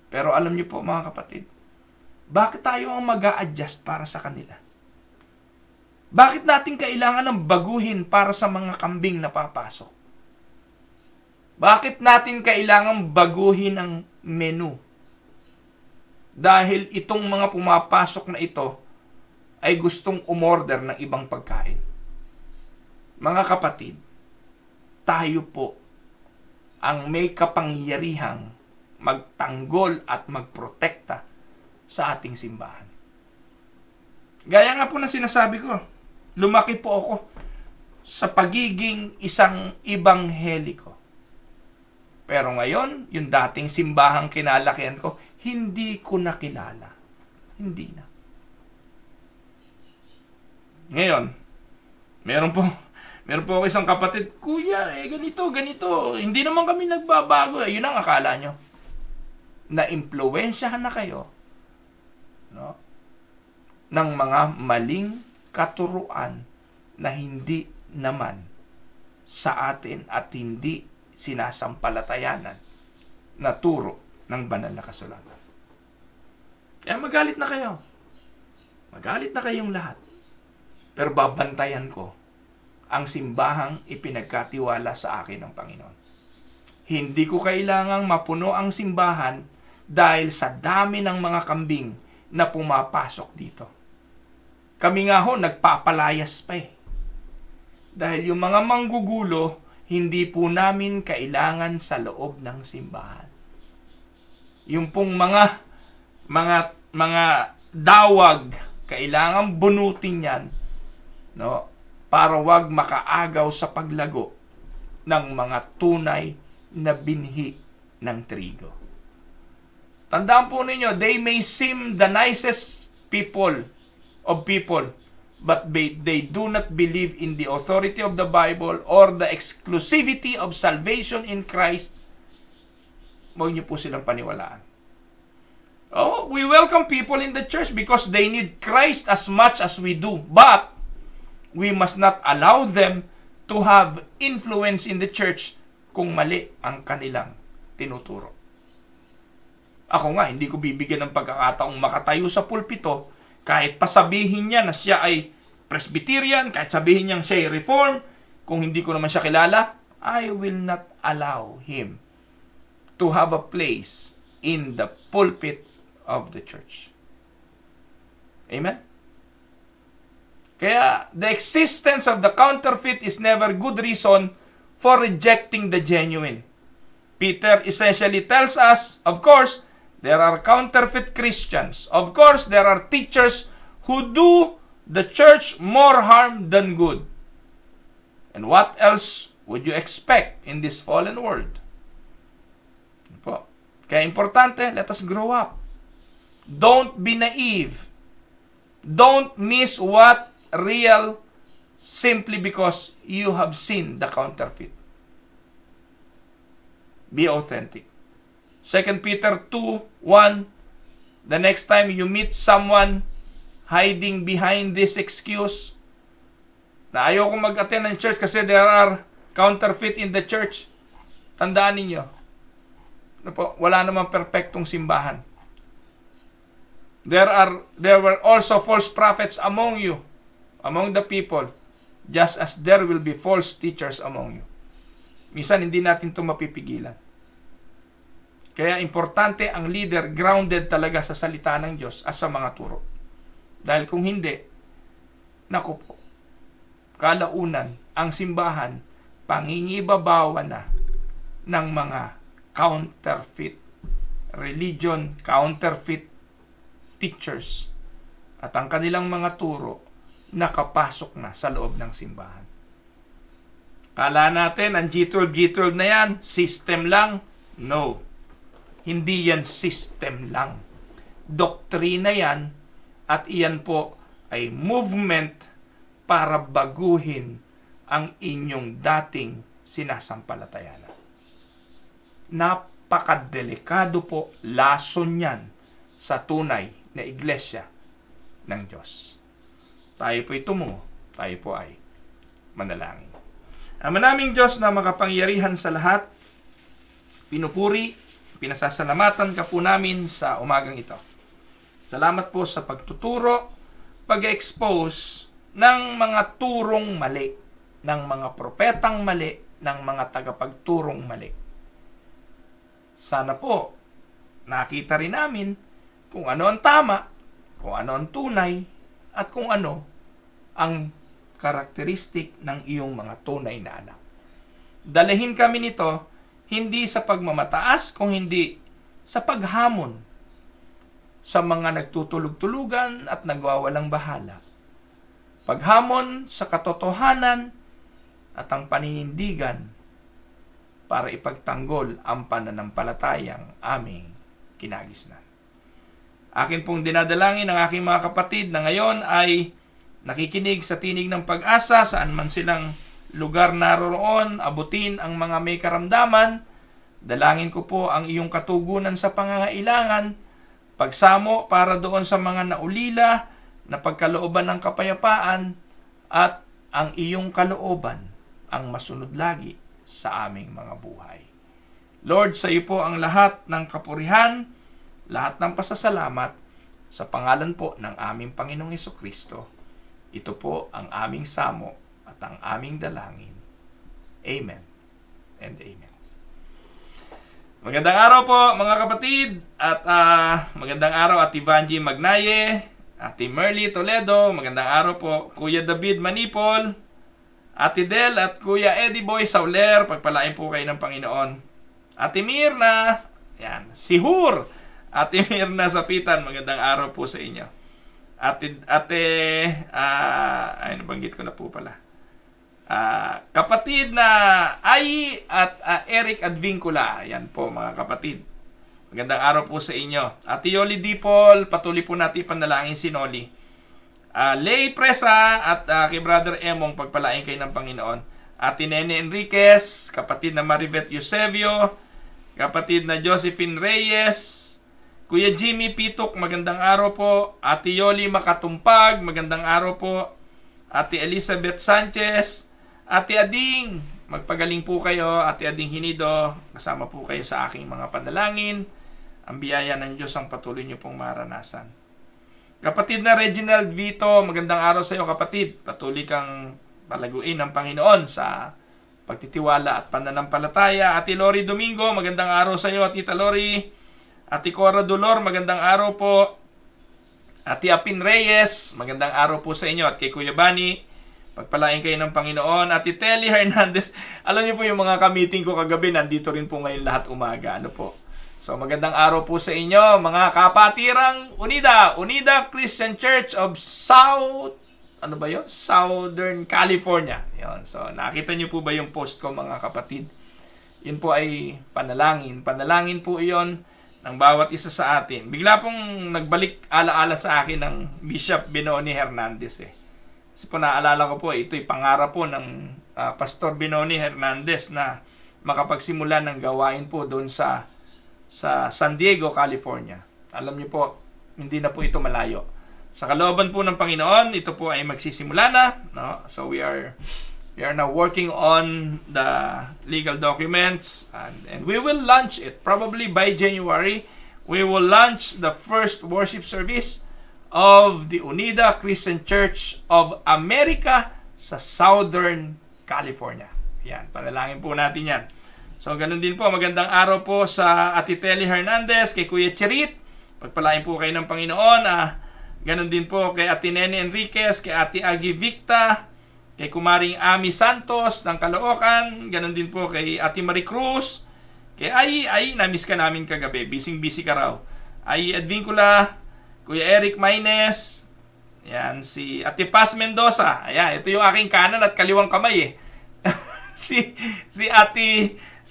Pero alam niyo po mga kapatid, bakit tayo ang mag-a-adjust para sa kanila? Bakit natin kailangan ng baguhin para sa mga kambing na papasok? Bakit natin kailangan baguhin ang menu? Dahil itong mga pumapasok na ito ay gustong umorder ng ibang pagkain. Mga kapatid, tayo po ang may kapangyarihang magtanggol at magprotekta sa ating simbahan. Gaya nga po na sinasabi ko, lumaki po ako sa pagiging isang ibangheliko. Pero ngayon, yung dating simbahang kinalakihan ko, hindi ko nakilala. Hindi na. Ngayon, meron po ako isang kapatid, Kuya, ganito. Hindi naman kami nagbabago. Yun ang akala nyo. Na-impluwensyahan na kayo, no, ng mga maling katuruan na hindi naman sa atin at hindi sinasampalatayanan na turo ng banal na kasulatan. Kaya magalit na kayo. Magalit na kayong lahat. Pero babantayan ko ang simbahang ipinagkatiwala sa akin ng Panginoon. Hindi ko kailangang mapuno ang simbahan dahil sa dami ng mga kambing na pumapasok dito. Kami nga ho, nagpapalayas pa eh. Dahil yung mga manggugulo, hindi po namin kailangan sa loob ng simbahan. Yung pong mga dawag, kailangan bunutin yan, no, para wag makaagaw sa paglago ng mga tunay na binhi ng trigo. Tandaan po ninyo, they may seem the nicest people, but they do not believe in the authority of the Bible or the exclusivity of salvation in Christ. Huwag niyo po silang paniwalaan. Oh, we welcome people in the church because they need Christ as much as we do. But we must not allow them to have influence in the church kung mali ang kanilang tinuturo. Ako nga, hindi ko bibigyan ng pagkakataong makatayo sa pulpito kahit pasabihin niya na siya ay Presbyterian, kahit sabihin niyang siya ay Reform, kung hindi ko naman siya kilala, I will not allow him to have a place in the pulpit of the church. Amen? Kaya, the existence of the counterfeit is never good reason for rejecting the genuine. Peter essentially tells us, of course, there are counterfeit Christians. Of course, there are teachers who do the church more harm than good. And what else would you expect in this fallen world? Kaya importante, let us grow up. Don't be naive. Don't miss what real simply because you have seen the counterfeit. Be authentic. 2 Peter 2:1, the next time you meet someone hiding behind this excuse na ayoko mag-attend ng church kasi there are counterfeit in the church, tandaan ninyo, wala namang perpektong simbahan. There were also false prophets among you, among the people, just as there will be false teachers among you. Minsan hindi natin ito mapipigilan. Kaya importante ang leader grounded talaga sa salita ng Diyos at sa mga turo. Dahil kung hindi, naku po, kalaunan, ang simbahan, pangingibabawan na ng mga counterfeit religion, counterfeit teachers at ang kanilang mga turo nakapasok na sa loob ng simbahan. Kala natin, ang G12 na yan, system lang. No. Hindi yan system lang. Doktrina yan, at iyan po ay movement para baguhin ang inyong dating sinasampalatayana. Napakadelikado po lason yan sa tunay na iglesia ng Diyos. Tayo po'y tumungo, tayo po ay manalangin. Ama naming Diyos na makapangyarihan sa lahat, pinupuri, pinasasalamatan ka po namin sa umagang ito. Salamat po sa pagtuturo, pag-expose ng mga turong mali, ng mga propetang mali, ng mga tagapagturong mali. Sana po, nakita rin namin kung ano ang tama, kung ano ang tunay, at kung ano ang karakteristik ng iyong mga tunay na anak. Dalahin kami nito, hindi sa pagmamataas, kung hindi sa paghamon sa mga nagtutulog-tulugan at nagwawalang bahala. Paghamon sa katotohanan at ang paninindigan para ipagtanggol ang pananampalatayang aming kinagisnan. Akin pong dinadalangin ang aking mga kapatid na ngayon ay nakikinig sa tinig ng pag-asa, saan man silang lugar naroroon, abutin ang mga may karamdaman. Dalangin ko po ang iyong katugunan sa pangangailangan, pagsamo para doon sa mga naulila na pagkalooban ng kapayapaan, at ang iyong kalooban ang masunod lagi sa aming mga buhay. Lord, sa iyo po ang lahat ng kapurihan, lahat ng pasasalamat, sa pangalan po ng aming Panginoong Hesukristo. Ito po ang aming samo at ang aming dalangin. Amen and amen. Magandang araw po mga kapatid, at magandang araw at Ivanji Magnaye, Ate Merly Toledo, magandang araw po Kuya David Manipol, Ate Del at Kuya Eddie Boy Sauler, pagpalain po kayo ng Panginoon. Ate Mirna, yan, si Hur, Ate Mirna Sapitan, magandang araw po sa inyo. Ay, nabanggit ko na po pala. Kapatid na Ai at Eric Advincula, yan po mga kapatid. Magandang araw po sa inyo. Ate Yoli Dipol, patuloy po natin panalangin si Noli. Lay Presa at kay Brother Emong, pagpalain kayo ng Panginoon. Ate Nene Enriquez, kapatid na Maribeth Eusebio, kapatid na Josephine Reyes, Kuya Jimmy Pitok, magandang araw po. Ate Yoli Makatumpag, magandang araw po. Ate Elizabeth Sanchez, Ate Ading, magpagaling po kayo. Ate Ading Hinido, kasama po kayo sa aking mga panalangin. Ang biyaya ng Diyos ang patuloy niyo pong maranasan. Kapatid na Reginald Vito, magandang araw sa iyo kapatid. Patuloy kang palaguin ng Panginoon sa pagtitiwala at pananampalataya. Ate Lori Domingo, magandang araw sa iyo, Tita Lori. Ate Cora Dolor, magandang araw po. Ate Apin Reyes, magandang araw po sa inyo. At kay Kuya Bani, pagpalain kayo ng Panginoon. Ate Telly Hernandez, alam niyo po yung mga ka-meeting ko kagabi, nandito rin po ngayon lahat umaga. Ano po? So magandang araw po sa inyo, mga kapatirang Unida Christian Church of Southern California. Yun. So nakita niyo po ba yung post ko mga kapatid? Yun po ay panalangin. Panalangin po iyon ng bawat isa sa atin. Bigla pong nagbalik alaala sa akin ng Bishop Benoni Hernandez. Kasi po naalala ko po, ito'y pangarap po ng Pastor Benoni Hernandez na makapagsimula ng gawain po doon sa San Diego, California. Alam niyo po, hindi na po ito malayo. Sa kalooban po ng Panginoon, ito po ay magsisimula na. No? So we are now working on the legal documents, and we will launch it probably by January. We will launch the first worship service of the Unida Christian Church of America sa Southern California. Yan, panalangin po natin yan. So, ganun din po, magandang araw po sa Ate Telly Hernandez, kay Kuya Chirit, pagpalain po kayo ng Panginoon. Ganun din po kay Ate Nene Enriquez, kay Ate Agi Victa, kay Kumaring Ami Santos ng Caloocan, ganun din po kay Ate Marie Cruz, kay Ai, na-miss ka namin kagabi, busy ka raw. Ai Advincula, Kuya Eric Maines, Yan, si Ate Paz Mendoza. Ayan, ito yung aking kanan at kaliwang kamay eh. si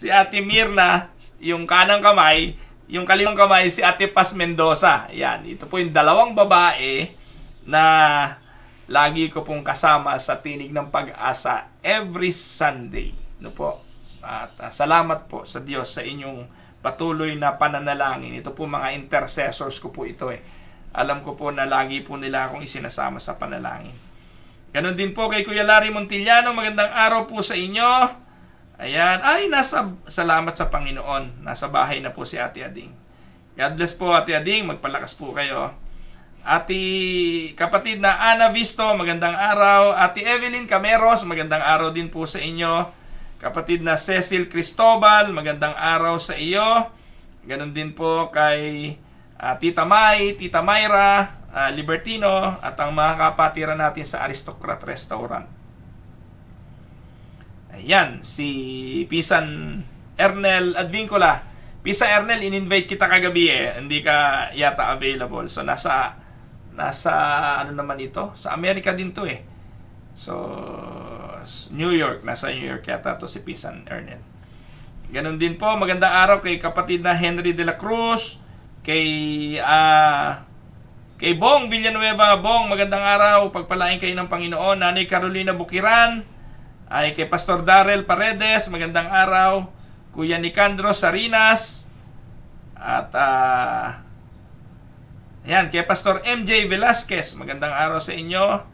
Ate Mirna, yung kanang kamay, yung kaliwang kamay si Ate Paz Mendoza. Ayan, ito po yung dalawang babae na lagi ko pong kasama sa Tinig ng Pag-asa every Sunday. No po. At salamat po sa Diyos sa inyong patuloy na pananalangin. Ito po mga intercessors ko po ito eh. Alam ko po na lagi po nila akong isinasama sa panalangin. Ganon din po kay Kuya Larry Montillano. Magandang araw po sa inyo. Ayan. Ay, salamat sa Panginoon. Nasa bahay na po si Ate Ading. God bless po, Ate Ading. Magpalakas po kayo. Ate kapatid na Ana Visto, magandang araw. Ate Evelyn Cameros, magandang araw din po sa inyo. Kapatid na Cecil Cristobal, magandang araw sa iyo. Ganon din po kay Tita May, Tita Myra, Libertino, at ang mga kapatiran natin sa Aristocrat Restaurant. Ayan, si Pisan Ernel Advincula. Pisa Ernel, in-invite kita kagabi eh. Hindi ka yata available. So, nasa ano naman ito? Sa Amerika din to eh. So, New York. Nasa New York yata to si Pisan Ernel. Ganon din po, magandang araw kay kapatid na Henry de la Cruz, kay Bong Villanueva. Bong, magandang araw. Pagpalain kayo ng Panginoon. Nanay Carolina Bukiran. Ay kay Pastor Darrell Paredes. Magandang araw. Kuya Nicandro Sarinas. At yan, kay Pastor MJ Velasquez. Magandang araw sa inyo.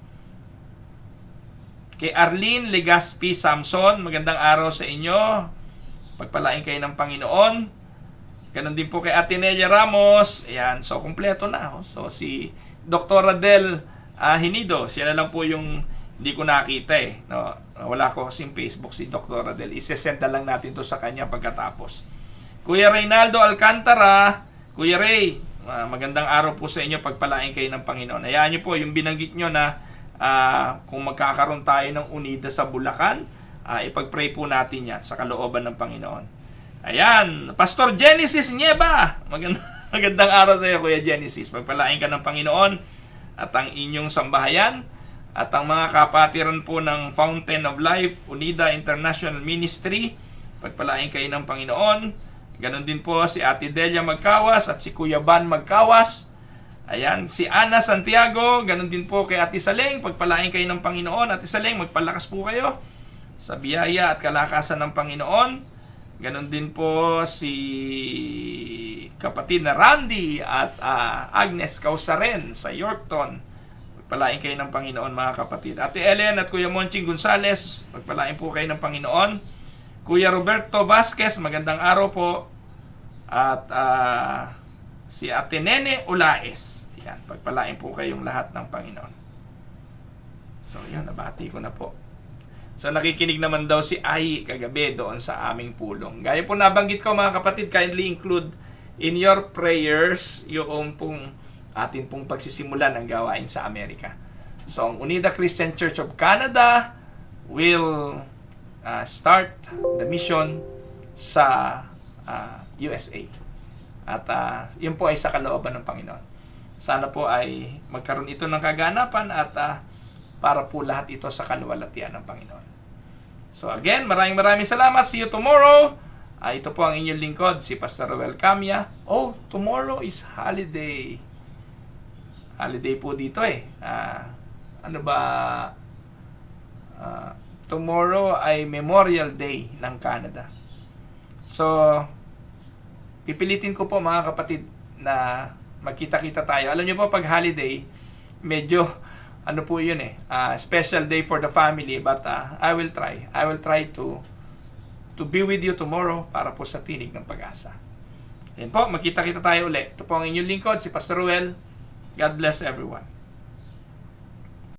Kay Arlene Legaspi Samson. Magandang araw sa inyo. Pagpalain kayo ng Panginoon. Ganon din po kay Atenelia Ramos. Ayan, so kumpleto na. So si Dr. Adel Hinido, siya na lang po yung hindi ko nakita eh. No, wala ko kasing Facebook si Dr. Adel. Isesend na lang natin to sa kanya pagkatapos. Kuya Reynaldo Alcantara, Kuya Ray, magandang araw po sa inyo. Pagpalain kayo ng Panginoon. Hayaan nyo po yung binanggit nyo na kung magkakaroon tayo ng unida sa Bulacan, ipag-pray po natin yan sa kalooban ng Panginoon. Ayan, Pastor Genesis Nieba. Magandang araw sa iyo, Kuya Genesis. Pagpalain ka ng Panginoon at ang inyong sambahayan at ang mga kapatiran po ng Fountain of Life, Unida International Ministry. Pagpalain kayo ng Panginoon. Ganon din po si Ate Delia Magkawas at si Kuya Ban Magkawas. Ayan, si Ana Santiago. Ganon din po kay Ate Saleng. Pagpalain kayo ng Panginoon. Ate Saleng, magpalakas po kayo sa biyaya at kalakasan ng Panginoon. Ganon din po si kapatid na Randy at Agnes Causaren sa Yorkton. Pagpalain kayo ng Panginoon mga kapatid. Ate Ellen at Kuya Monching Gonzales, pagpalain po kayo ng Panginoon. Kuya Roberto Vasquez, magandang araw po. At si Ate Nene Ulaes. Yan, pagpalain po kayong lahat ng Panginoon. So yan, nabati ko na po. So nakikinig naman daw si Ai kagabi doon sa aming pulong. Gaya po nabanggit ko mga kapatid, kindly include in your prayers yung pong atin pong pagsisimulan ng gawain sa Amerika. So ang Unida Christian Church of Canada will start the mission sa USA. At yun po ay sa kalooban ng Panginoon. Sana po ay magkaroon ito ng kaganapan at para po lahat ito sa kaluwalhatian ng Panginoon. So again, maraming salamat. See you tomorrow. Ito po ang inyong lingkod, si Pastor Ruel Camia. Oh, tomorrow is holiday. Holiday po dito eh. Tomorrow ay Memorial Day ng Canada. So, pipilitin ko po mga kapatid na magkita-kita tayo. Alam niyo po, pag holiday, medyo ano po yun eh, special day for the family, but I will try to be with you tomorrow para po sa Tinig ng Pag-asa. Yan po, magkita-kita tayo ulit. Ito po ang inyong lingkod, si Pastor Ruel. God bless everyone.